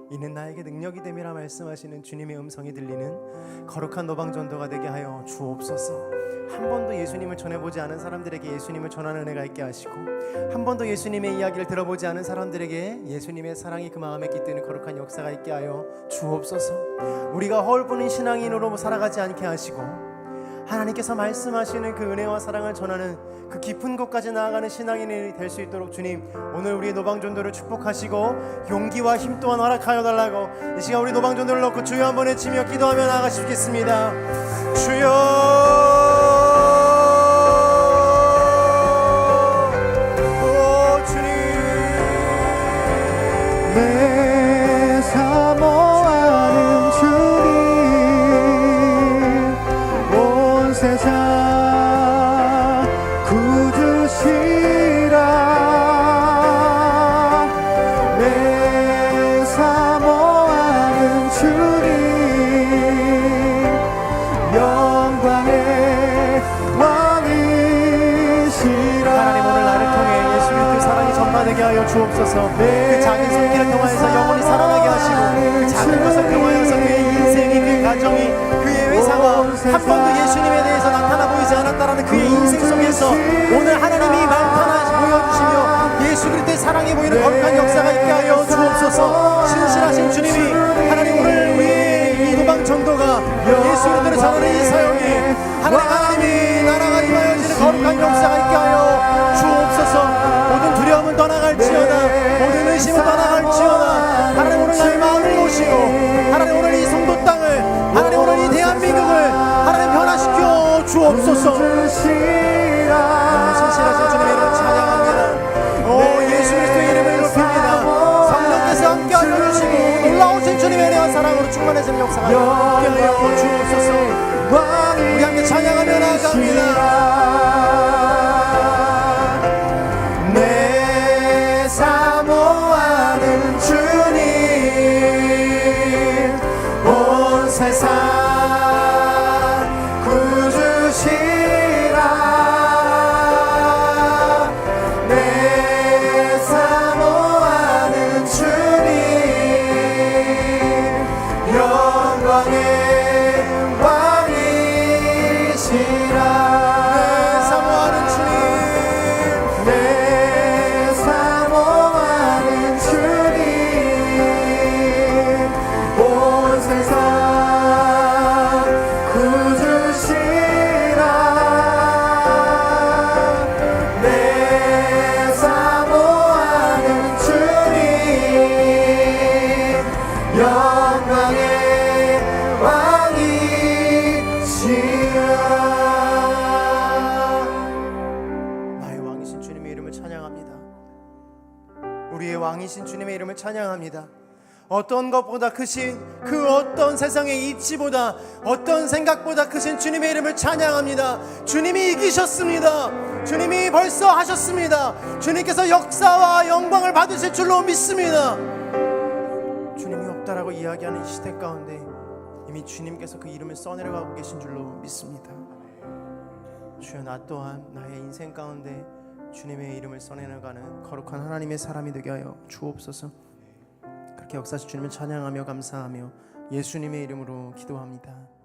이는 나에게 능력이 됨이라 말씀하시는 주님의 음성이 들리는 거룩한 노방전도가 되게 하여 주옵소서. 한 번도 예수님을 전해보지 않은 사람들에게 예수님을 전하는 은혜가 있게 하시고, 한 번도 예수님의 이야기를 들어보지 않은 사람들에게 예수님의 사랑이 그 마음에 깃드는 거룩한 역사가 있게 하여 주옵소서. 우리가 허울뿐인 신앙인으로 살아가지 않게 하시고, 하나님께서 말씀하시는 그 은혜와 사랑을 전하는 그 깊은 곳까지 나아가는 신앙인이 될 수 있도록 주님, 오늘 우리의 노방전도를 축복하시고 용기와 힘 또한 허락하여 달라고 이 시간 우리 노방전도를 놓고 주여 한번 외치며 기도하며 나아가시겠습니다. 주여, 오 주님, 내 사모하는 주님, 온 세상 구주시라. 내 사모하는 주님, 영광의 왕이시라. 하나님, 오늘 나를 통해 예수 그리스도의 사랑이 전파되게 하여 주옵소서. 그 작은 손길을 통하여서 영혼이 살아나게 하시고, 그 작은 것을 통하여서 그의 인생이, 그의 가정이, 그의 회사가 한 번도 예수님에 대해서 나타나 보이지 않았다라는 그의 인생 속에서 오늘 하나님이 나타나 보여주시며 예수 그리스도의 사랑이 보이는 거룩한 역사가 있게 하여 주옵소서. 신실하신 주님이 하나님, 오늘 우리의 이 노방전도가 예수 그리스도를 전하는 이 사역에 하나님이 나라가 임하여지는 거룩한 역사가 있게 하여 주옵소서. 모든 두려움은 떠나갈지어다, 모든 의심은 떠나갈지어다. 하나님, 오늘 나의 마음을 보시고 하나님, 오늘 이 송도 땅을, 하나님, 오늘 이 대한민국을 하나님 변화시켜 주옵소서. 신실하신 주님의 이름을 찬양합니다. 오, 예수 그리스도의 이름을 높입니다. 성령께서 함께 하여주시고 놀라우신 주님의 은혜와 사랑으로 충만해지는 역사가 있게 하여 주옵소서. 우리 함께 찬양하며 나아갑니다. 내 사모하는 주님, 온 세상 구주시라. 내 사모하는 주님, 영광의 왕이시라. 내 사모하는 주님, 내 사모하는 주님, 온 세상 구주시라. 내 사모하는 주님, 영광의 왕이시라. 나의 왕이신 주님의 이름을 찬양합니다. 우리의 왕이신 주님의 이름을 찬양합니다. 어떤 것보다 크신 그 어떤 세상의 이치보다, 어떤 생각보다 크신 주님의 이름을 찬양합니다. 주님이 이기셨습니다. 주님이 벌써 하셨습니다. 주님께서 역사와 영광을 받으실 줄로 믿습니다. 주님이 없다라고 이야기하는 이 시대 가운데 이미 주님께서 그 이름을 써내려가고 계신 줄로 믿습니다. 주여, 나 또한 나의 인생 가운데 주님의 이름을 써내려가는 거룩한 하나님의 사람이 되게 하여 주옵소서. 그렇게 역사하신 주님을 찬양하며 감사하며 예수님의 이름으로 기도합니다.